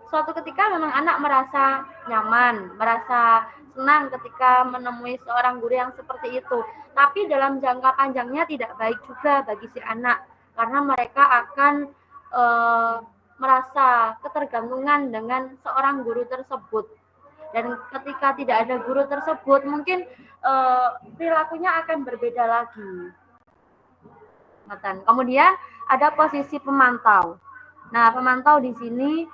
suatu ketika memang anak merasa nyaman, merasa senang ketika menemui seorang guru yang seperti itu. Tapi dalam jangka panjangnya tidak baik juga bagi si anak, karena mereka akan merasa ketergantungan dengan seorang guru tersebut. Dan ketika tidak ada guru tersebut, mungkin perilakunya akan berbeda lagi. Kemudian ada posisi pemantau. Nah, pemantau di sini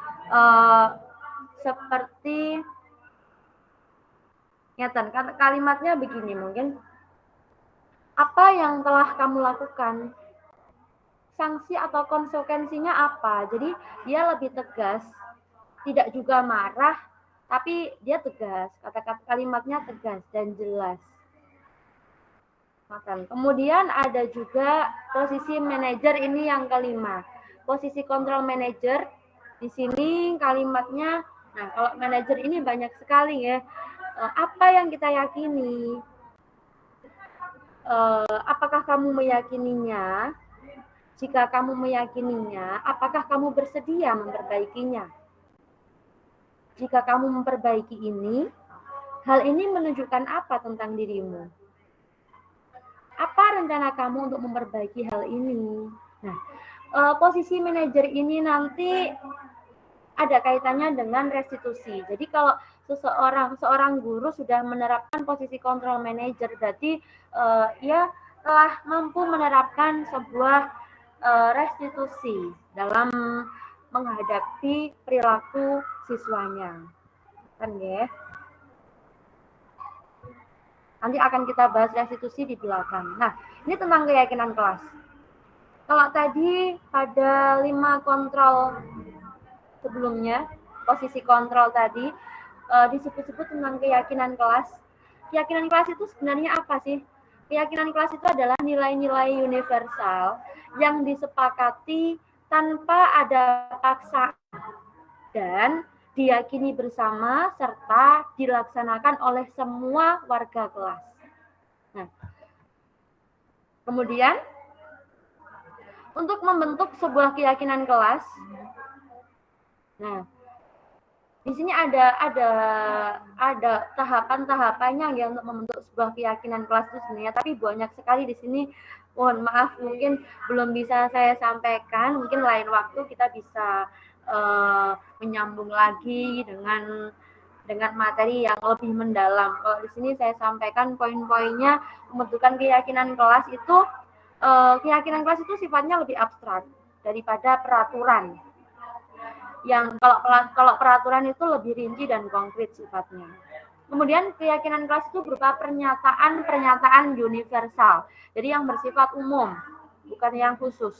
seperti kalimatnya begini mungkin. Apa yang telah kamu lakukan? Sanksi atau konsekuensinya apa? Jadi dia lebih tegas, tidak juga marah, tapi dia tegas. Kata-kata kalimatnya tegas dan jelas. Kemudian ada juga posisi manajer, ini yang kelima. Posisi kontrol manajer, di sini kalimatnya, nah kalau manajer ini banyak sekali ya. Apa yang kita yakini? Apakah kamu meyakininya? Jika kamu meyakininya, apakah kamu bersedia memperbaikinya? Jika kamu memperbaiki ini, hal ini menunjukkan apa tentang dirimu? Apa rencana kamu untuk memperbaiki hal ini? Nah, posisi manajer ini nanti ada kaitannya dengan restitusi. Jadi kalau seorang guru sudah menerapkan posisi kontrol manajer, berarti ia telah mampu menerapkan sebuah restitusi dalam menghadapi perilaku siswanya. Kan ya? Nanti akan kita bahas restitusi di belakang. Nah, ini tentang keyakinan kelas. Kalau tadi pada 5 kontrol sebelumnya, posisi kontrol tadi disebut-sebut tentang keyakinan kelas. Keyakinan kelas itu sebenarnya apa sih? Keyakinan kelas itu adalah nilai-nilai universal yang disepakati tanpa ada paksaan dan diyakini bersama serta dilaksanakan oleh semua warga kelas. Nah, kemudian untuk membentuk sebuah keyakinan kelas, nah di sini ada tahapan-tahapannya ya untuk membentuk sebuah keyakinan kelas itu sebenarnya, tapi banyak sekali di sini. Mohon maaf, mungkin belum bisa saya sampaikan. Mungkin lain waktu kita bisa menyambung lagi dengan materi yang lebih mendalam. Kalau di sini saya sampaikan poin-poinnya pembentukan keyakinan kelas itu. Keyakinan kelas itu sifatnya lebih abstrak daripada peraturan. Yang kalau peraturan itu lebih rinci dan konkret sifatnya. Kemudian keyakinan kelas itu berupa pernyataan universal. Jadi yang bersifat umum, bukan yang khusus.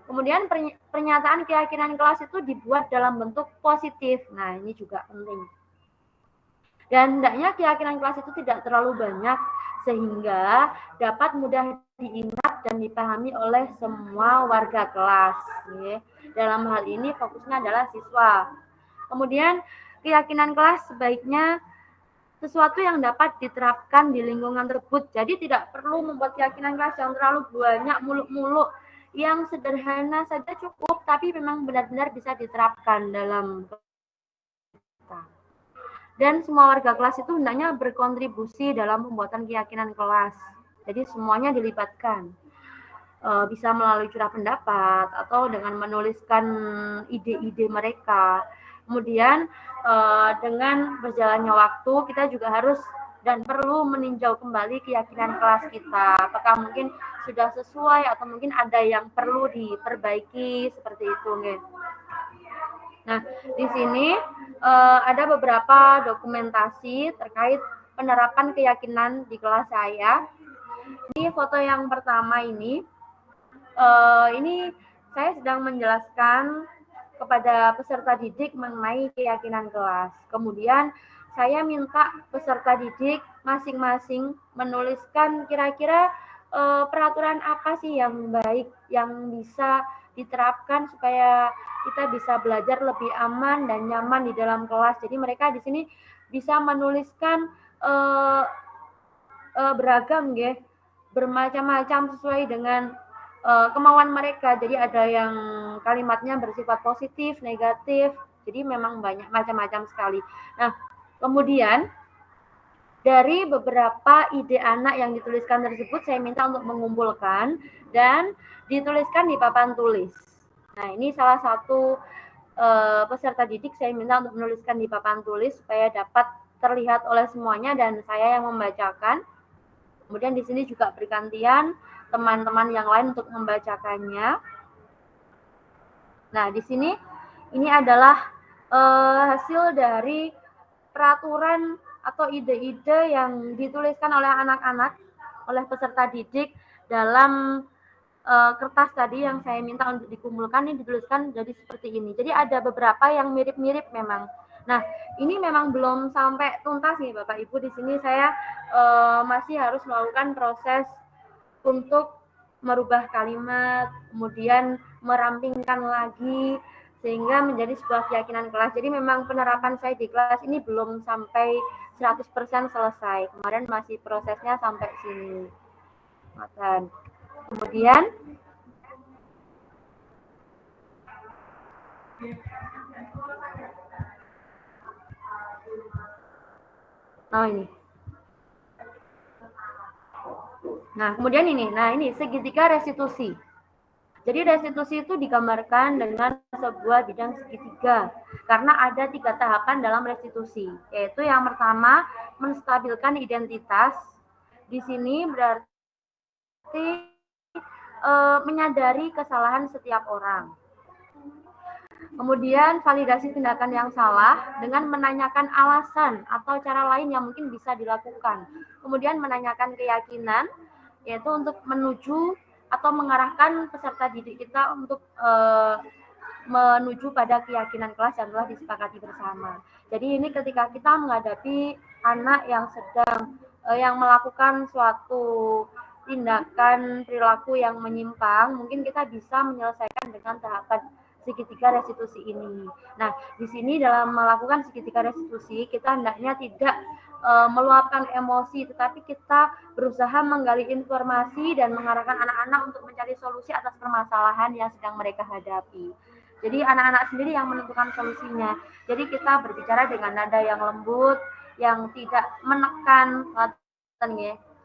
Kemudian pernyataan keyakinan kelas itu dibuat dalam bentuk positif. Nah, ini juga penting. Dan hendaknya keyakinan kelas itu tidak terlalu banyak sehingga dapat mudah diingat dan dipahami oleh semua warga kelas. Ya. Dalam hal ini fokusnya adalah siswa. Kemudian keyakinan kelas sebaiknya sesuatu yang dapat diterapkan di lingkungan tersebut. Jadi tidak perlu membuat keyakinan kelas yang terlalu banyak, muluk-muluk. Yang sederhana saja cukup, tapi memang benar-benar bisa diterapkan dalam kita. Dan semua warga kelas itu hendaknya berkontribusi dalam pembuatan keyakinan kelas. Jadi semuanya dilibatkan. Bisa melalui curah pendapat atau dengan menuliskan ide-ide mereka. Kemudian dengan berjalannya waktu kita juga harus dan perlu meninjau kembali keyakinan kelas kita. Apakah mungkin sudah sesuai atau mungkin ada yang perlu diperbaiki seperti itu, nggih. Nah, di sini ada beberapa dokumentasi terkait penerapan keyakinan di kelas saya. Ini foto yang pertama ini saya sedang menjelaskan kepada peserta didik mengenai keyakinan kelas. Kemudian saya minta peserta didik masing-masing menuliskan kira-kira peraturan apa sih yang baik yang bisa diterapkan supaya kita bisa belajar lebih aman dan nyaman di dalam kelas. Jadi mereka di sini bisa menuliskan beragam ya, bermacam-macam sesuai dengan kemauan mereka. Jadi ada yang kalimatnya bersifat positif, negatif. Jadi memang banyak macam-macam sekali. Nah, kemudian dari beberapa ide anak yang dituliskan tersebut, saya minta untuk mengumpulkan dan dituliskan di papan tulis. Nah, ini salah satu peserta didik saya minta untuk menuliskan di papan tulis supaya dapat terlihat oleh semuanya dan saya yang membacakan. Kemudian di sini juga bergantian teman-teman yang lain untuk membacakannya. Nah, di sini ini adalah hasil dari peraturan atau ide-ide yang dituliskan oleh anak-anak, oleh peserta didik dalam kertas tadi yang saya minta untuk dikumpulkan. Ini dituliskan jadi seperti ini. Jadi ada beberapa yang mirip-mirip memang. Nah, ini memang belum sampai tuntas nih Bapak Ibu. Di sini saya masih harus melakukan proses untuk merubah kalimat, kemudian merampingkan lagi sehingga menjadi sebuah keyakinan kelas. Jadi memang penerapan saya di kelas ini belum sampai 100% selesai. Kemarin masih prosesnya sampai sini. Kemudian ini. Nah, kemudian ini. Nah, ini segitiga restitusi. Jadi restitusi itu digambarkan dengan sebuah bidang segitiga. Karena ada 3 tahapan dalam restitusi. Yaitu yang pertama, menstabilkan identitas. Di sini berarti menyadari kesalahan setiap orang. Kemudian validasi tindakan yang salah dengan menanyakan alasan atau cara lain yang mungkin bisa dilakukan. Kemudian menanyakan keyakinan, yaitu untuk menuju atau mengarahkan peserta didik kita untuk menuju pada keyakinan kelas yang telah disepakati bersama. Jadi ini ketika kita menghadapi anak yang sedang yang melakukan suatu tindakan perilaku yang menyimpang, mungkin kita bisa menyelesaikan dengan tahapan segitiga restitusi ini. Nah, di sini dalam melakukan segitiga restitusi, kita hendaknya tidak meluapkan emosi, tetapi kita berusaha menggali informasi dan mengarahkan anak-anak untuk mencari solusi atas permasalahan yang sedang mereka hadapi. Jadi anak-anak sendiri yang menentukan solusinya. Jadi kita berbicara dengan nada yang lembut, yang tidak menekan.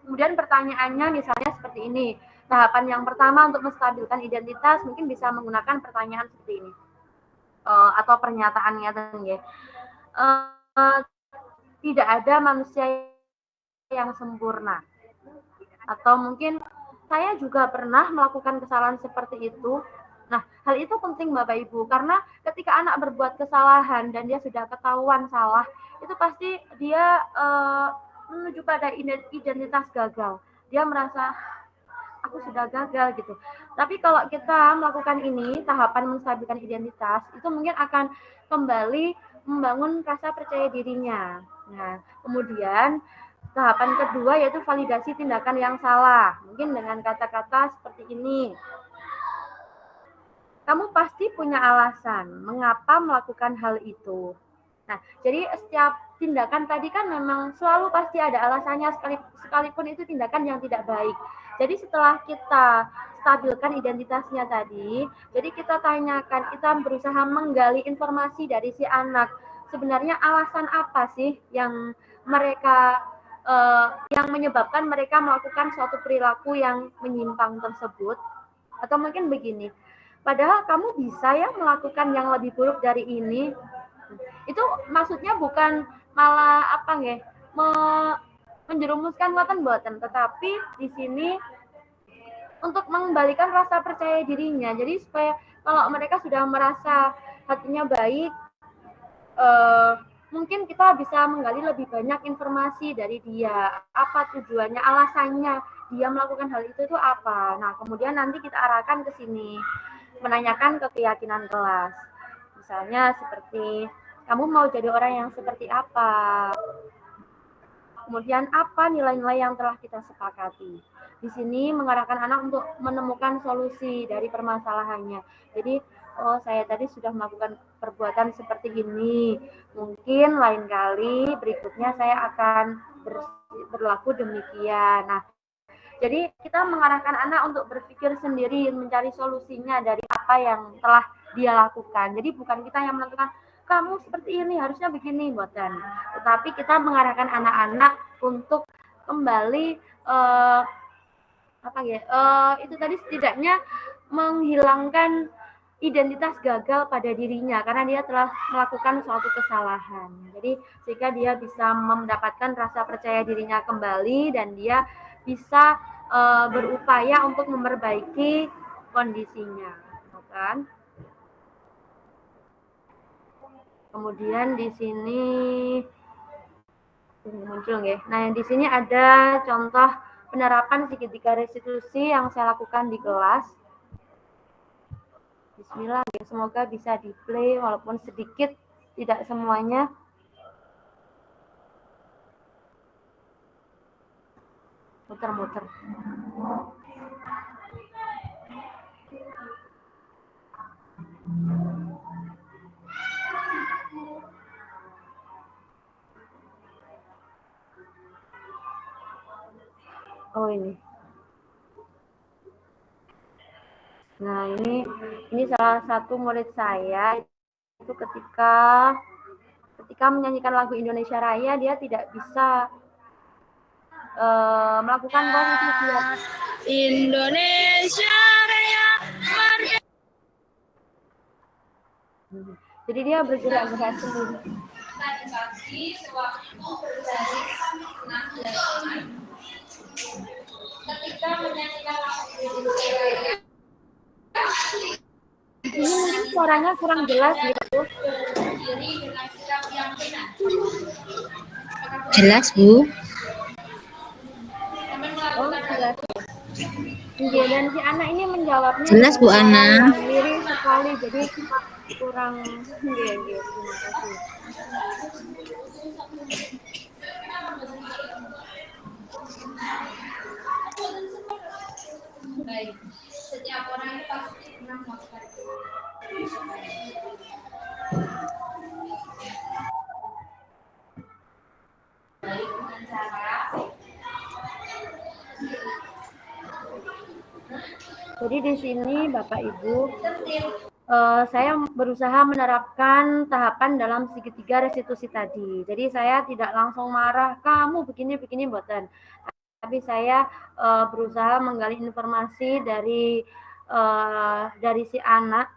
Kemudian pertanyaannya misalnya seperti ini. Tahapan yang pertama untuk menstabilkan identitas mungkin bisa menggunakan pertanyaan seperti ini. Atau pernyataannya tidak ada manusia yang sempurna. Atau mungkin saya juga pernah melakukan kesalahan seperti itu. Nah, hal itu penting Bapak Ibu, karena ketika anak berbuat kesalahan dan dia sudah ketahuan salah, itu pasti dia menuju pada identitas gagal. Dia merasa aku sudah gagal gitu. Tapi kalau kita melakukan ini, tahapan menstabilkan identitas, itu mungkin akan kembali membangun rasa percaya dirinya. Nah, kemudian tahapan kedua yaitu validasi tindakan yang salah. Mungkin dengan kata-kata seperti ini. Kamu pasti punya alasan mengapa melakukan hal itu. Nah, jadi setiap tindakan tadi kan memang selalu pasti ada alasannya, sekalipun itu tindakan yang tidak baik. Jadi setelah kita stabilkan identitasnya tadi, jadi kita tanyakan, kita berusaha menggali informasi dari si anak. Sebenarnya alasan apa sih yang mereka yang menyebabkan mereka melakukan suatu perilaku yang menyimpang tersebut? Atau mungkin begini, padahal kamu bisa ya melakukan yang lebih buruk dari ini. Itu maksudnya bukan malah menjerumuskan buatan, tetapi di sini untuk mengembalikan rasa percaya dirinya. Jadi supaya kalau mereka sudah merasa hatinya baik, mungkin kita bisa menggali lebih banyak informasi dari dia, apa tujuannya, alasannya dia melakukan hal itu apa. Nah, kemudian nanti kita arahkan ke sini, menanyakan ke keyakinan kelas. Misalnya seperti, kamu mau jadi orang yang seperti apa? Kemudian apa nilai-nilai yang telah kita sepakati? Di sini mengarahkan anak untuk menemukan solusi dari permasalahannya. Jadi, saya tadi sudah melakukan perbuatan seperti ini. Mungkin lain kali berikutnya saya akan berlaku demikian. Nah, jadi kita mengarahkan anak untuk berpikir sendiri, mencari solusinya dari apa yang telah dia lakukan. Jadi bukan kita yang menentukan, kamu seperti ini, harusnya begini, buatan. Tetapi kita mengarahkan anak-anak untuk kembali itu tadi setidaknya menghilangkan identitas gagal pada dirinya karena dia telah melakukan suatu kesalahan. Jadi sehingga dia bisa mendapatkan rasa percaya dirinya kembali dan dia bisa berupaya untuk memperbaiki kondisinya, kan? Kemudian di sini muncul ya. Nah, yang di sini ada contoh penerapan segitiga restitusi yang saya lakukan di kelas. Bismillah, ya, semoga bisa di-play walaupun sedikit, tidak semuanya. Muter-muter. Oh ini. Nah ini salah satu murid saya itu ketika menyanyikan lagu Indonesia Raya dia tidak bisa melakukan posisi Indonesia Raya merdeka. Jadi dia bergerak-gerak sendiri. Ketika menyanyikan lagu Indonesia Raya. Ini mungkin suaranya kurang jelas gitu. Jelas, Bu. Oh, jelas. Dan si anak ini menjawabnya Jelas, Bu Ana. Miring sekali, jadi kurang. Terima kasih. Baik, setiap orang itu pasti pernah melakukan. Dengan cara jadi di sini Bapak Ibu saya berusaha menerapkan tahapan dalam segitiga restitusi tadi. Jadi saya tidak langsung marah, kamu begini boten. Tapi saya berusaha menggali informasi dari si anak,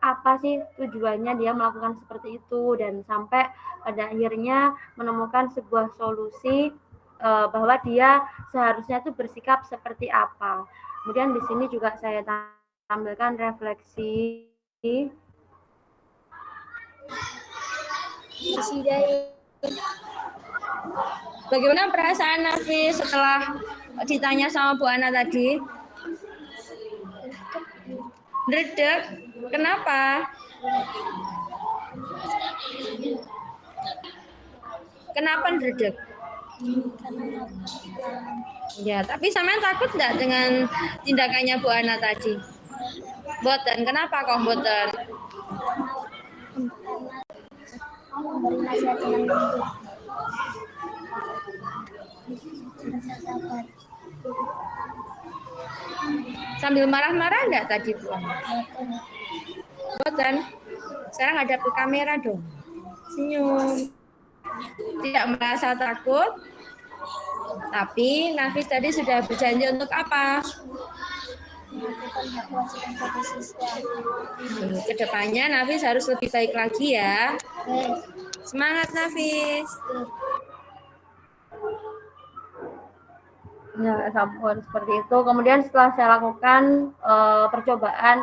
apa sih tujuannya dia melakukan seperti itu, dan sampai pada akhirnya menemukan sebuah solusi bahwa dia seharusnya itu bersikap seperti apa. Kemudian di sini juga saya tampilkan refleksi. Bagaimana perasaan Nafi setelah ditanya sama Bu Ana tadi? Dredeg. Kenapa? Kenapa dredeg? Ya, tapi sampean takut enggak dengan tindakannya Bu Ana tadi? Boten. Kenapa kok boten? Memberi nasihat dengan lembut. Sambil marah-marah enggak tadi Bu Ana? Boten. Sekarang hadap ke kamera dong. Senyum. Tidak merasa takut. Tapi Nafis tadi sudah berjanji untuk apa? Melakukan hak kewajiban sebagai siswa. Kedepannya Nafis harus lebih baik lagi ya. Semangat Nafis. Ya, seperti itu. Kemudian setelah saya lakukan percobaan,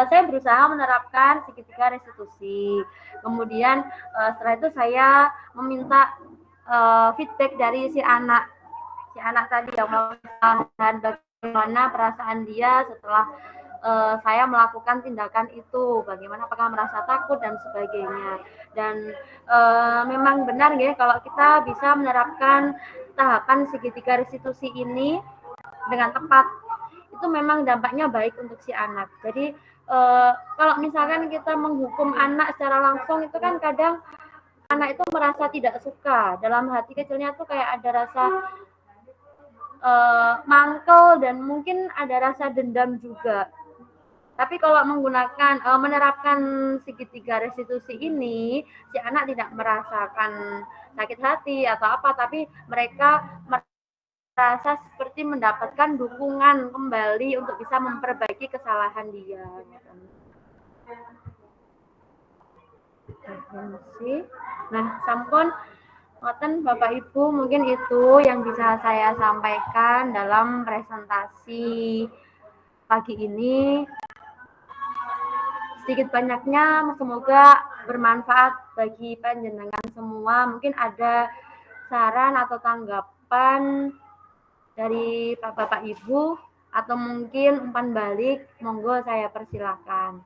saya berusaha menerapkan segitiga restitusi. Kemudian setelah itu saya meminta feedback dari si anak tadi yang melakukan bagaimana perasaan dia setelah saya melakukan tindakan itu, bagaimana, apakah merasa takut dan sebagainya. Dan memang benar ya, kalau kita bisa menerapkan tahapan segitiga restitusi ini dengan tepat, itu memang dampaknya baik untuk si anak. Jadi kalau misalkan kita menghukum anak secara langsung, itu kan kadang anak itu merasa tidak suka, dalam hati kecilnya tuh kayak ada rasa mangkel dan mungkin ada rasa dendam juga. Tapi kalau menerapkan segitiga restitusi ini, si anak tidak merasakan sakit hati atau apa, tapi mereka merasa seperti mendapatkan dukungan kembali untuk bisa memperbaiki kesalahan dia. Nah, sampun ngoten Bapak Ibu, mungkin itu yang bisa saya sampaikan dalam presentasi pagi ini. Sedikit banyaknya semoga bermanfaat bagi panjenengan semua. Mungkin ada saran atau tanggapan dari Bapak Ibu atau mungkin umpan balik, monggo saya persilahkan.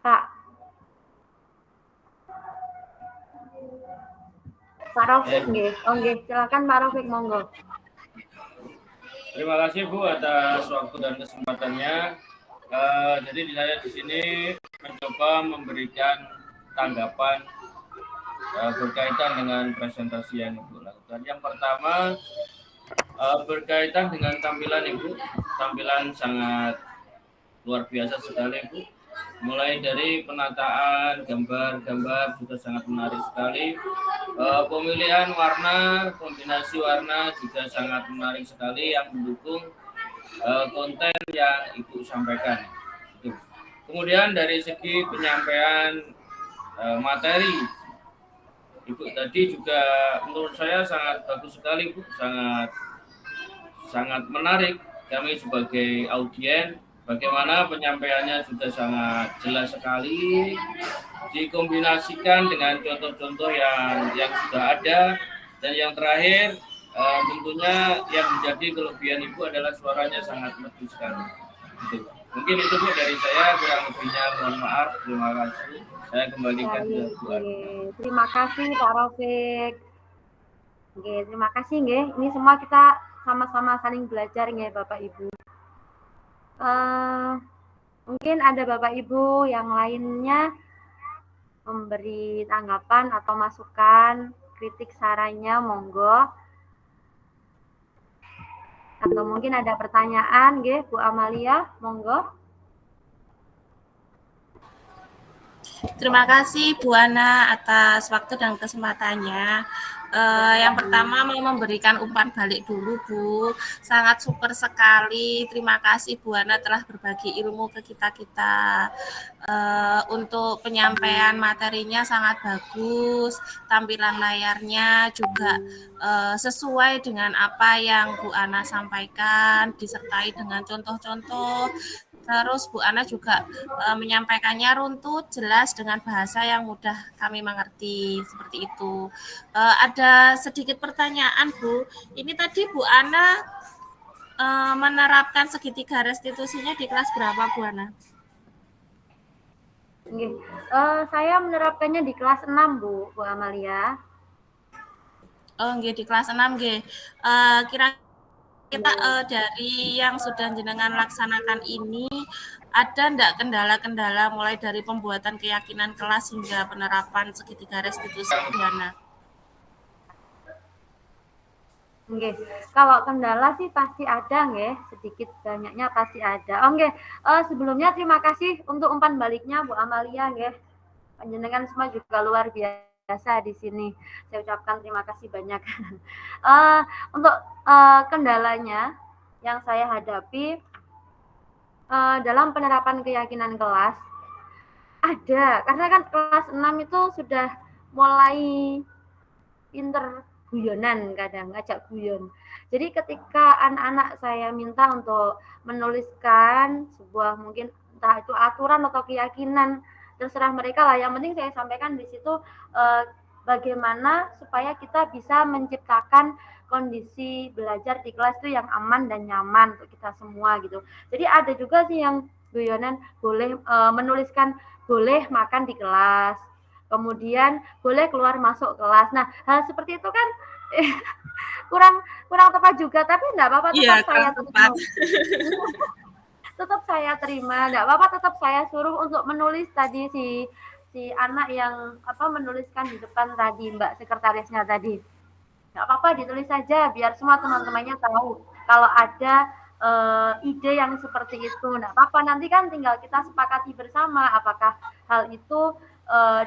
Pak Rafiq nggih. Oh nggih, silakan Pak Rafiq, monggo. Terima kasih Bu atas waktu dan kesempatannya. Jadi saya di sini mencoba memberikan tanggapan berkaitan dengan presentasi yang Ibu lakukan. Yang pertama berkaitan dengan tampilan Ibu, tampilan sangat luar biasa sekali Bu. Mulai dari penataan gambar-gambar sudah sangat menarik sekali. Pemilihan warna, kombinasi warna juga sangat menarik sekali yang mendukung konten yang Ibu sampaikan. Kemudian dari segi penyampaian materi, Ibu tadi juga menurut saya sangat bagus sekali Bu, sangat menarik. Kami sebagai audiens, bagaimana penyampaiannya sudah sangat jelas sekali, dikombinasikan dengan contoh-contoh yang sudah ada, dan yang terakhir tentunya yang menjadi kelebihan Ibu adalah suaranya sangat merdu sekali. Gitu. Mungkin itu Bu dari saya, kurang lebihnya mohon maaf. Terima kasih. Saya kembalikan ke Bu. Terima kasih Pak Rafiq. Oke, terima kasih nggih. Ini semua kita sama-sama saling belajar nggih Bapak Ibu. Mungkin ada Bapak Ibu yang lainnya memberi tanggapan atau masukan, kritik sarannya, monggo. Atau mungkin ada pertanyaan, nggih, Bu Amalia, monggo. Terima kasih Bu Ana atas waktu dan kesempatannya. Yang pertama mau memberikan umpan balik dulu Bu, sangat super sekali. Terima kasih Bu Ana telah berbagi ilmu ke kita-kita. Untuk penyampaian materinya sangat bagus, tampilan layarnya juga sesuai dengan apa yang Bu Ana sampaikan, disertai dengan contoh-contoh. Terus Bu Ana juga menyampaikannya runtut, jelas dengan bahasa yang mudah kami mengerti, seperti itu. Ada sedikit pertanyaan Bu, ini tadi Bu Ana menerapkan segitiga restitusinya di kelas berapa Bu Ana? Saya menerapkannya di kelas 6 Bu Amalia. Oh nggih, di kelas 6 nggih. Kira-kira kita dari yang sudah jenengan laksanakan ini ada enggak kendala-kendala mulai dari pembuatan keyakinan kelas hingga penerapan segitiga restitusi pidana? Nggih, kalau kendala sih pasti ada nggih, sedikit banyaknya pasti ada. Sebelumnya terima kasih untuk umpan baliknya Bu Amalia nggih. Panjenengan semua juga luar biasa di sini. Saya ucapkan terima kasih banyak. Untuk kendalanya yang saya hadapi dalam penerapan keyakinan kelas ada, karena kan kelas 6 itu sudah mulai pinter guyonan, kadang ngajak guyon. Jadi ketika anak-anak saya minta untuk menuliskan sebuah mungkin entah itu aturan atau keyakinan, terserah mereka lah. Yang penting saya sampaikan di situ bagaimana supaya kita bisa menciptakan kondisi belajar di kelas itu yang aman dan nyaman untuk kita semua gitu. Jadi ada juga sih yang guyonan boleh menuliskan boleh makan di kelas, kemudian boleh keluar masuk kelas. Nah, hal seperti itu kan kurang tepat juga, tapi enggak apa-apa, tetap saya terima. Tetap saya terima, enggak apa-apa, tetap saya suruh untuk menulis tadi si anak yang menuliskan di depan tadi, Mbak sekretarisnya tadi. Enggak apa-apa, ditulis saja biar semua teman-temannya tahu kalau ada ide yang seperti itu. Nah, apa nanti kan tinggal kita sepakati bersama apakah hal itu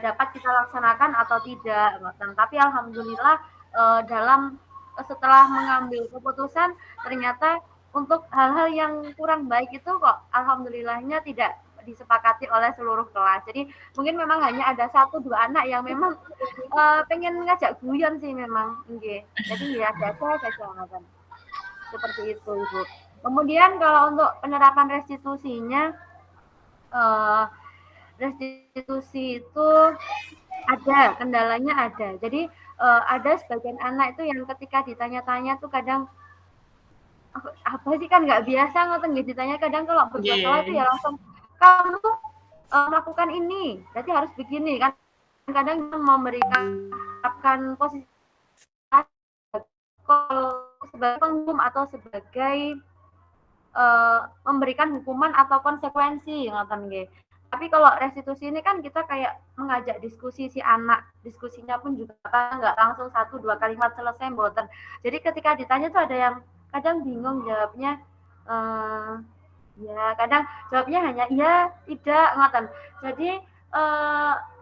dapat kita laksanakan atau tidak. Tapi alhamdulillah dalam setelah mengambil keputusan ternyata untuk hal-hal yang kurang baik itu kok alhamdulillahnya tidak disepakati oleh seluruh kelas. Jadi mungkin memang hanya ada 1-2 anak yang memang pengen ngajak guyon sih memang. Nggih. Jadi ya biasa seperti itu, Ibu. Kemudian kalau untuk penerapan restitusinya restitusi itu ada, kendalanya ada. Jadi ada sebagian anak itu yang ketika ditanya-tanya tuh kadang apa sih kan nggak biasa ngoten nggih ditanya kadang kalau berbuat salah itu ya langsung kamu melakukan ini berarti harus begini kan kadang memberikan posisi sebagai penghukum atau sebagai memberikan hukuman atau konsekuensi ngoten nggih. Tapi kalau restitusi ini kan kita kayak mengajak diskusi si anak, diskusinya pun juga nggak langsung 1-2 kalimat selesai mboten. Jadi ketika ditanya tuh ada yang kadang bingung jawabnya, ya kadang jawabnya hanya iya, tidak, ngoten. Jadi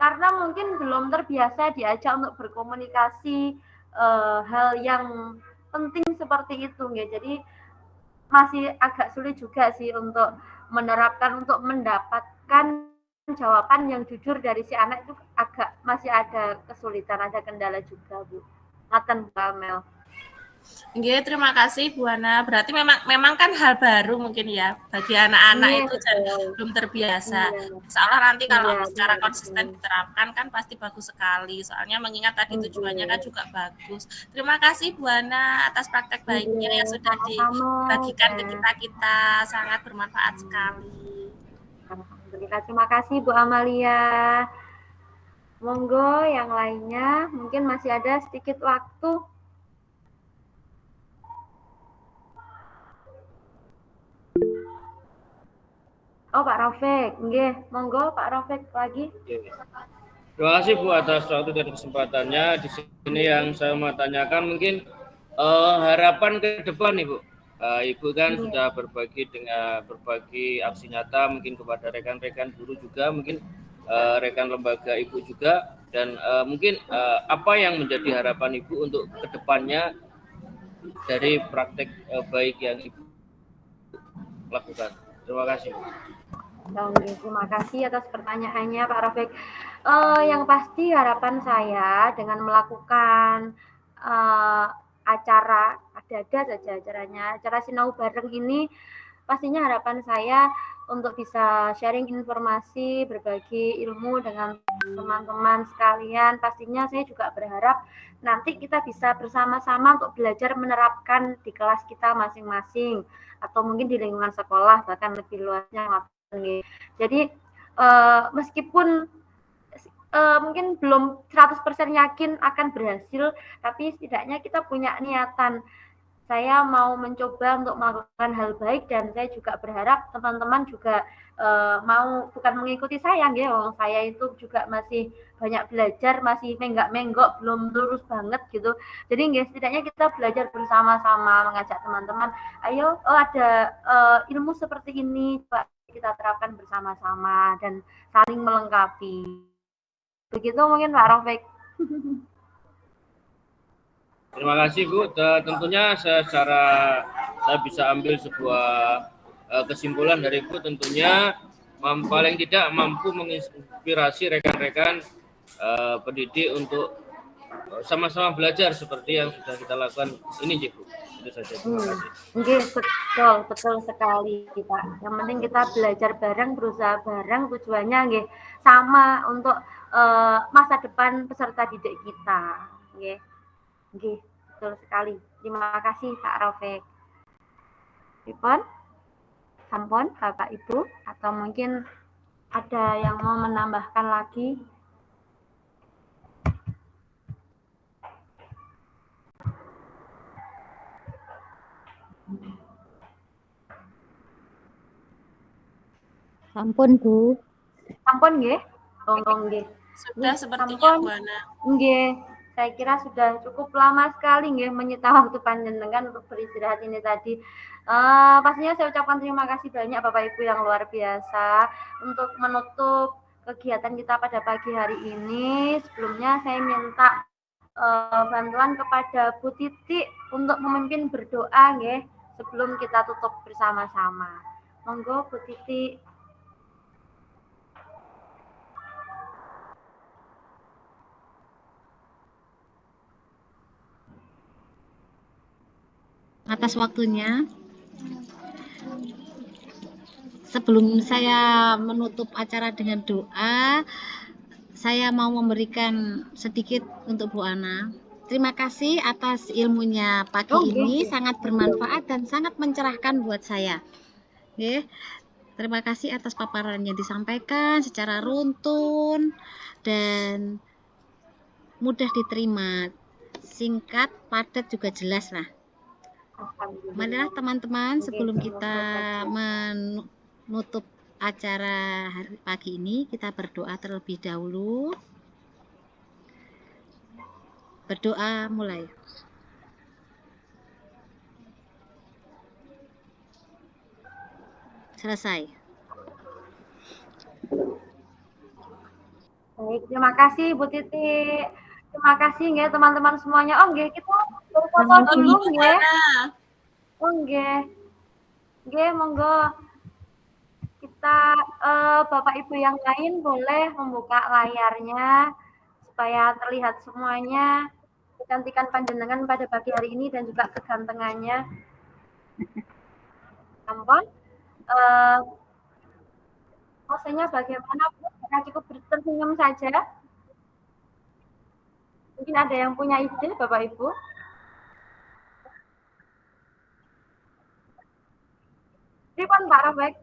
karena mungkin belum terbiasa diajak untuk berkomunikasi hal yang penting seperti itu, ya. Jadi masih agak sulit juga sih untuk menerapkan, untuk mendapatkan jawaban yang jujur dari si anak itu agak masih ada kesulitan, ada kendala juga, Bu. Ngaten, Mbak Mel. Nggih, terima kasih Bu Ana. Berarti memang kan hal baru mungkin ya bagi anak-anak itu belum terbiasa. Insya Allah nanti kalau secara konsisten diterapkan kan pasti bagus sekali. Soalnya mengingat tadi tujuannya kan juga bagus. Terima kasih Bu Ana atas praktek baiknya yang sudah dibagikan ke kita. Sangat bermanfaat sekali. Alhamdulillah, terima kasih Bu Amalia. Monggo yang lainnya, mungkin masih ada sedikit waktu. Oh, Pak Rafiq, nggih, monggo Pak Rafiq lagi. Terima kasih Bu atas waktu dan kesempatannya. Di sini yang saya mau tanyakan mungkin harapan ke depan Ibu. Ibu kan sudah berbagi aksi nyata mungkin kepada rekan-rekan guru juga, mungkin rekan lembaga Ibu juga, dan mungkin apa yang menjadi harapan Ibu untuk ke depannya dari praktek baik yang Ibu lakukan. Terima kasih. Terima kasih atas pertanyaannya Pak Rafiq. Yang pasti harapan saya dengan melakukan acara, ada saja acara sinau bareng ini, pastinya harapan saya untuk bisa sharing informasi, berbagi ilmu dengan teman-teman sekalian. Pastinya saya juga berharap nanti kita bisa bersama-sama untuk belajar menerapkan di kelas kita masing-masing atau mungkin di lingkungan sekolah bahkan lebih luasnya. Jadi meskipun mungkin belum 100% yakin akan berhasil, tapi setidaknya kita punya niatan. Saya mau mencoba untuk melakukan hal baik dan saya juga berharap teman-teman juga mau bukan mengikuti saya, ya. Saya itu juga masih banyak belajar, masih menggak-menggok, belum lurus banget gitu. Jadi setidaknya kita belajar bersama-sama, mengajak teman-teman, ayo ada ilmu seperti ini, Pak, kita terapkan bersama-sama dan saling melengkapi. Begitu mungkin Pak Rafiq. Terima kasih Bu. Tentunya saya bisa ambil sebuah kesimpulan dari Bu, tentunya paling tidak mampu menginspirasi rekan-rekan pendidik untuk sama-sama belajar seperti yang sudah kita lakukan ini, Bu. Itu saja. Terima kasih. Betul sekali kita. Yang penting kita belajar bareng, berusaha bareng, tujuannya sama untuk masa depan peserta didik kita. Betul sekali. Terima kasih Pak Rafiq. Ripon, sampun Bapak Ibu, atau mungkin ada yang mau menambahkan lagi? Sampun Bu. Sampun nggih. Nggih. Sudah sepertinya Bu Ana. Nggih. saya kira sudah cukup lama sekali nggih menyita waktu panjenengan untuk beristirahat ini tadi. Pastinya saya ucapkan terima kasih banyak Bapak Ibu yang luar biasa untuk menutup kegiatan kita pada pagi hari ini. Sebelumnya saya minta bantuan kepada Bu Titi untuk memimpin berdoa nggih sebelum kita tutup bersama-sama. Monggo Bu Titi. Atas waktunya. Sebelum saya menutup acara dengan doa, saya mau memberikan sedikit untuk Bu Ana. Terima kasih atas ilmunya pagi ini, sangat bermanfaat dan sangat mencerahkan buat saya. Oke. Terima kasih atas paparan yang disampaikan secara runtun dan mudah diterima, singkat, padat juga jelas lah. Marilah teman-teman, sebelum kita menutup acara hari pagi ini, kita berdoa terlebih dahulu. Berdoa mulai. Selesai. Baik, terima kasih Bu Titi. Terima kasih nggih teman-teman semuanya. Oh nggih, kita berfoto dulu nggih. Oh nggih. Nggih, monggo. Kita Bapak Ibu yang lain boleh membuka layarnya supaya terlihat semuanya kecantikan panjenengan pada pagi hari ini dan juga kegantengannya. Ampun. Maksudnya bagaimana Bu? Apakah cukup tersenyum saja? Mungkin ada yang punya ide, Bapak Ibu? Pripun Pak Rafek?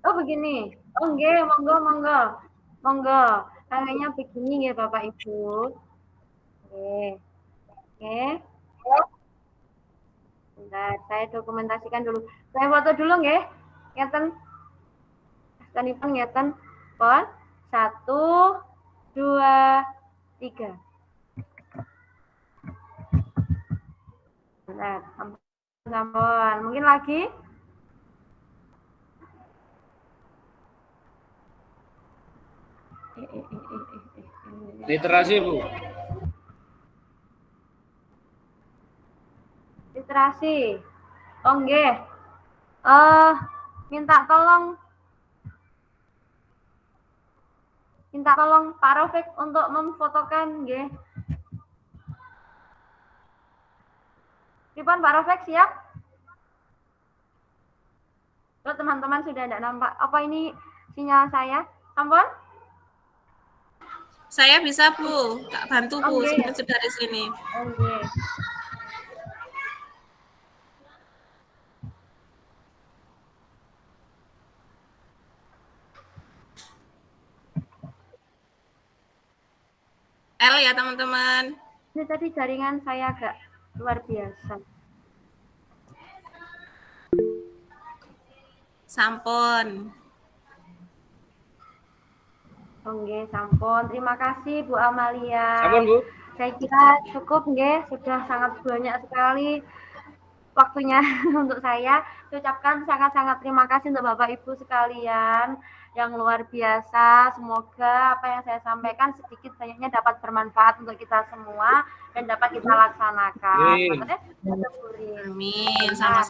Oh begini. Oh nggih, monggo monggo. Monggo. Kayaknya begini nggih Bapak Ibu. Oke. Oke. Bentar, saya dokumentasikan dulu. Saya foto dulu nggih. Ngeten. Kanipun ngeten. Pon. 1, 2, 3. Bentar, sampun. Mungkin lagi? Literasi, Bu. Literasi. Oh nggih. Minta tolong Pak Rafiq untuk memfotokan nggih. Pripun Pak Rafiq siap? Loh, teman-teman sudah tidak nampak. Apa ini sinyal saya? Sampun? Saya bisa, Bu. Tak bantu, Bu. Oke. Sebentar dari sini. Oke. L ya, teman-teman. Ini tadi jaringan saya agak luar biasa. Sampun. Oke, sampun. Terima kasih Bu Amalia. Sampun, Bu. Saya kira cukup nggih, sudah sangat banyak sekali waktunya untuk saya. Saya ucapkan sangat-sangat terima kasih untuk Bapak Ibu sekalian yang luar biasa. Semoga apa yang saya sampaikan sedikit banyaknya dapat bermanfaat untuk kita semua dan dapat kita laksanakan. Amin. Sama.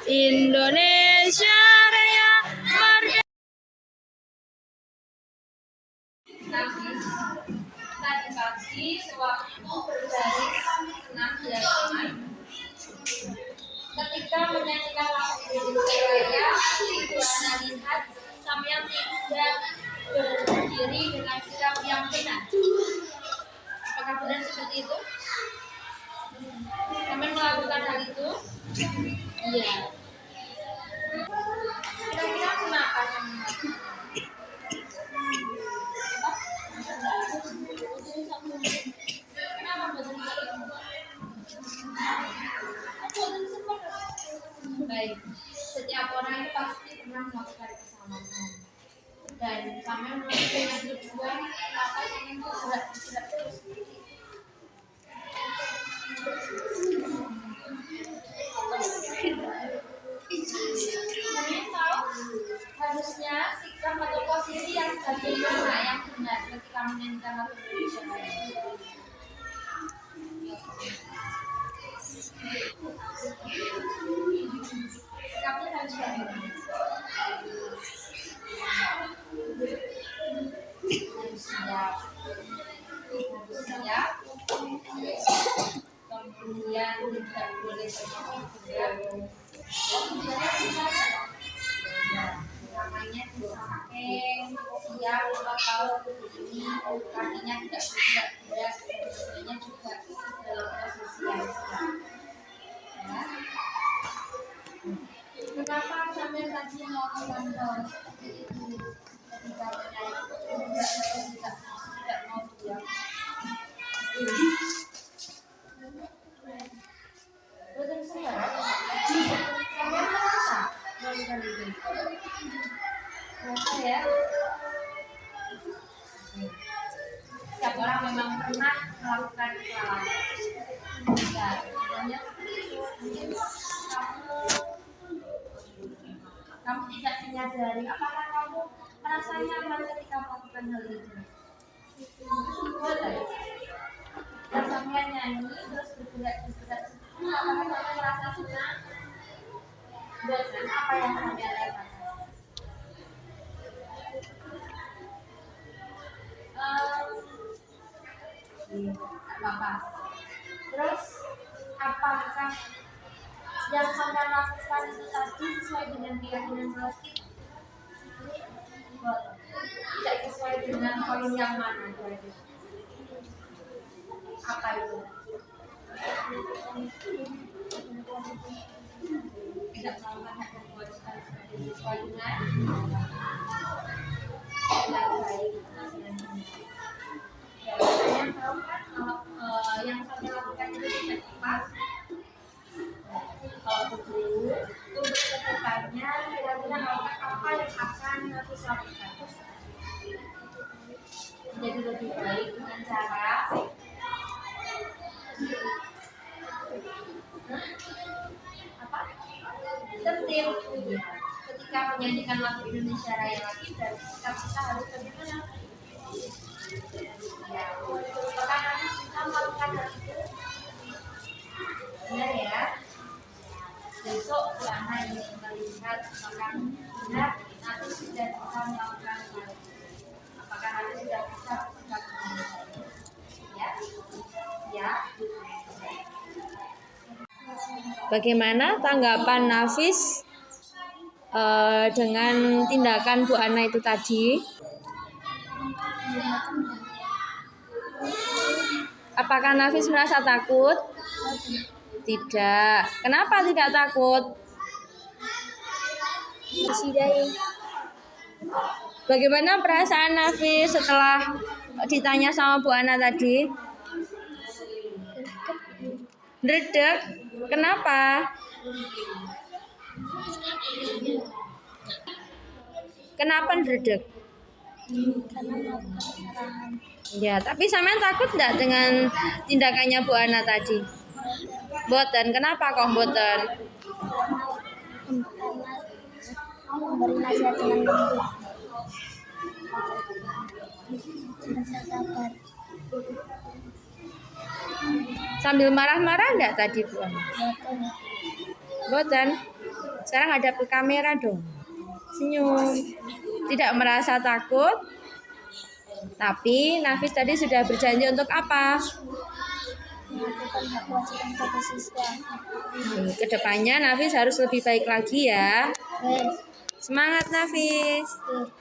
Indonesia Raya Merdeka. Tadi pagi sewaktu berbaris senam di halaman, ketika menyanyikan lagu Indonesia Raya, Ibu Ana lihat sampean tidak berdiri dengan sikap yang benar. Apakah benar seperti itu? Iya. Kira-kira kenapa? Baik, setiap orang itu pasti pernah melakukan kesalahan. Dan sampai melakukan tujuan apa yang itu tidak terus. Kalian tahu harusnya sikap atau posisi yang bagaimana yang benar ketika menyanyikan lagu Indonesia Raya? Sikapnya harus bagaimana? Harus siap, kemudian tidak boleh bergerak. Namanya di samping siap atau begini, kakinya tidak bergerak, sebagainya juga dalam posisi yang siap. Ya. Kenapa sampai tadi mau contoh seperti itu ketika tidak mau diam? Betul saya. Kamu merasa melakukan itu? Merasa ya? Setiap orang memang pernah melakukan kesalahan. Ya, contohnya seperti itu. Mungkin kamu tidak menyadari apakah kamu merasa nyaman ketika melakukan hal itu. Betul. Dan sampai nyanyi terus bergerak apakah sampai merasa senang? Dengan apa yang sampai rasakan? Apa? Terus apakah yang sampai lakukan itu tadi sesuai dengan keyakinan pasti? Tidak sesuai dengan poin yang mana? Apa itu? Tidak melakukan hak dan kewajiban sesuai dengan yang baik dan benar. Yang tahu kan yang saya lakukan itu tidak tepat. Kalau begitu, untuk kedepannya kira-kira apa yang akan harus lakukan? Jadi lebih baik dengan cara apa? Tertib. Ketika menyanyikan lagu Indonesia Raya lagi, dan sikap kita harus bagaimana? Ya, apakah nanti kita melakukan hal itu? Benar ya? Besok jangan melihat apakah benar nanti sudah bisa melakukan hal itu. Apakah nanti sudah bisa bersikap ya? Ya. Bagaimana tanggapan Nafis dengan tindakan Bu Ana itu tadi? Apakah Nafis merasa takut? Tidak. Kenapa tidak takut? Bagaimana perasaan Nafis setelah ditanya sama Bu Ana tadi? Redek. Kenapa? Kenapa redek? Ya, tapi sampean takut enggak dengan tindakannya Bu Ana tadi? Boten. Kenapa kok boten? Memberi nasihat dengan lembut. Rasa sabar. Sambil marah-marah enggak tadi Bu Ana? Boten. Sekarang hadap ke kamera dong. Senyum. Tidak merasa takut. Tapi Nafis tadi sudah berjanji untuk apa? Melakukan hak kewajiban sebagai siswa. Kedepannya Nafis harus lebih baik lagi ya. Baik. Semangat Nafis. Baik.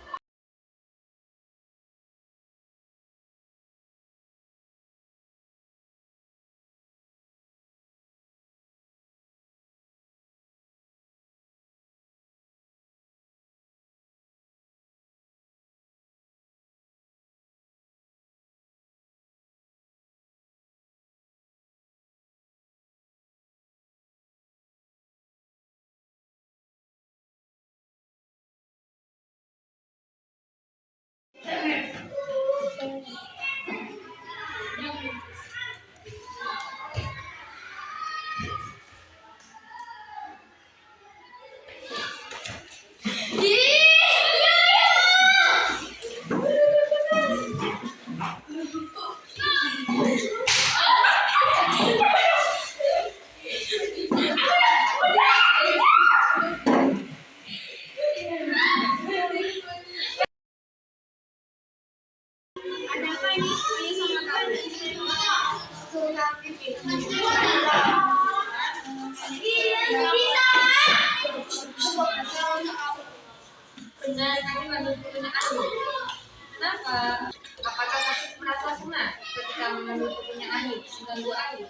Kenapa? Apakah kakak merasa senang ketika mengandung punya Ayu, mengganggu Ayu?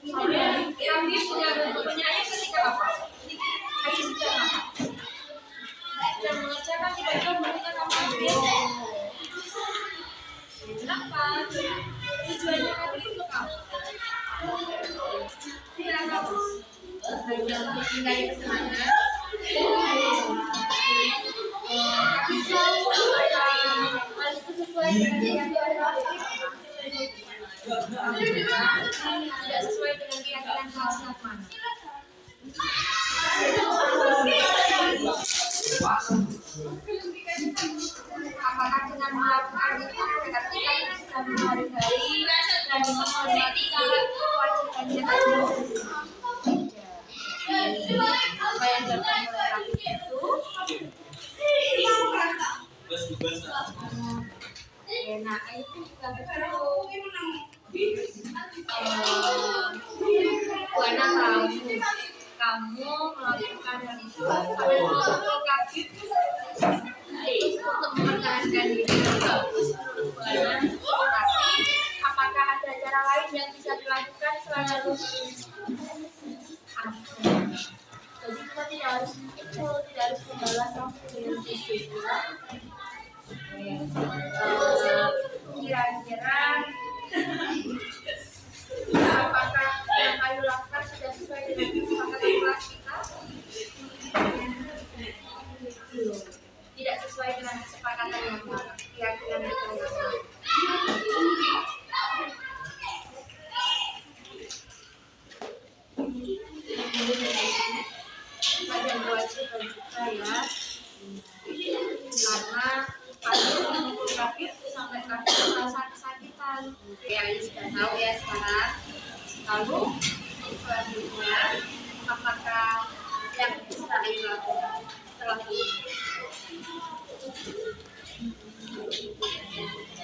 Kami punya Ayu ketika apa? Ayu sudah apa? Sudah mengecewakan tiba-tiba mereka sama Ayu. Kenapa? Tujuannya kami untuk apa? Tidak tahu. Hanya untuk menghindari kesenangan. Tapi selalu hal itu sesuai dengan keyakinan tidak sesuai dengan keyakinan filsafat. Apakah dengan melakukan itu ketika kita sudah menghargai dan menghormati kewajibannya tadi? Apa yang dilakukan oleh Raffi itu nah itu juga betul. Buana kamu melakukan hal itu sampai provokasi untuk mempertahankan diri. Tapi apakah ada cara lain yang bisa dilakukan selain itu? Jadi kita tidak harus membalas langsung dengan fisik. Kira-kira apakah yang Ayu lakukan sudah sesuai dengan kesepakatan kelas kita? Tidak sesuai dengan kesepakatan yang mana? Keyakinan kita yang mana? Ada wajib bagi saya karena Ayu mengukur Raffi sampai Raffi merasa kesakitan. Ya, Ayu sudah tahu ya sekarang. Lalu selanjutnya apakah yang bisa Ayu lakukan setelah ini?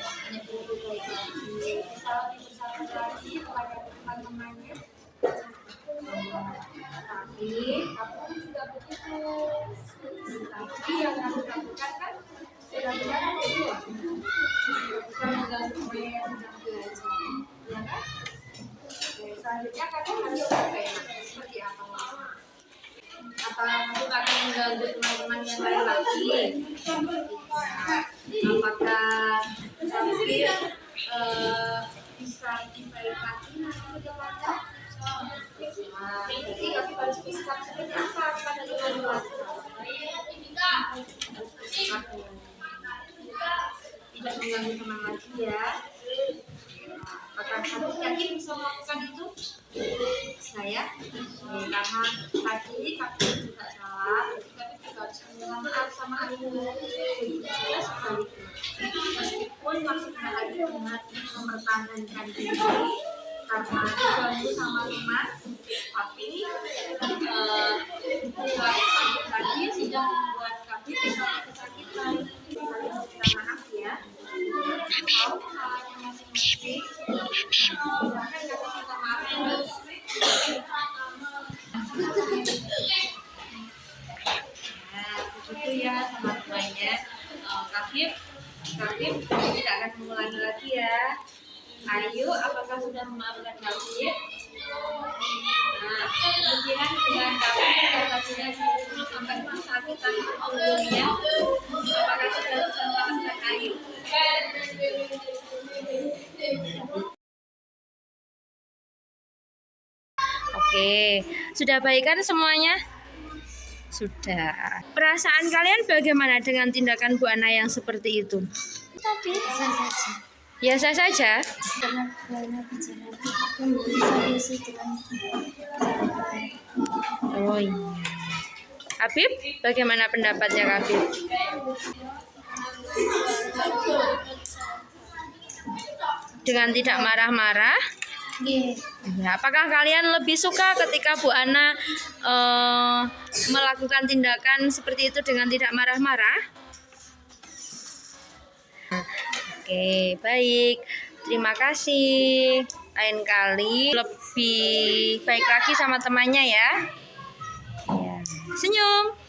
Hanya perlu baik lagi, salah bersama lagi kepada teman-temannya. Tapi aku juga begitu. Tapi yang kamu lakukan kan sudah benar atau belum? Bukan mengganggu semuanya yang sedang belajar, ya kan? Selanjutnya kamu harus seperti apa? Apa kamu akan mengganggu teman-teman yang lain lagi? Apakah Raffi bisa dibaik lagi nanti ke depannya? Jadi kami harus bersikap seperti apa pada teman laki? Tidak mengganggu teman lagi ya. Apakah kamu yakin bisa melakukan itu? Saya, karena tadi kami juga salah, tapi juga harus meminta maaf sama Ayu. Jelas sebaliknya. Meskipun maksudnya tadi benar mempertahankan diri karena diganggu sama teman, tapi tadi sudah membuat kami bisa kesakitan. Minta maaf ya. Tahu kesalahannya masing-masing. Silahkan kami minta maaf terus. Nah, begitu ya sama temannya. Raffi tidak akan mengulangi lagi ya. Ayu, apakah sudah memaafkan Raffi? Nah, kemudian dengan Raffi yang tadinya sampai kesakitan sebelumnya, apakah sudah bisa memaafkan Ayu? Oke, sudah baik kan semuanya? Sudah. Perasaan kalian bagaimana dengan tindakan Bu Ana yang seperti itu? Tadi bisa saja. Biasa saja. Karena Bu Ana bicara memberi solusi dengan Oh iya. Habib, bagaimana pendapatnya Habib? Dengan tidak marah-marah? Ya, apakah kalian lebih suka ketika Bu Ana melakukan tindakan seperti itu dengan tidak marah-marah? Oke, baik. Terima kasih. Lain kali lebih baik lagi sama temannya ya. Senyum.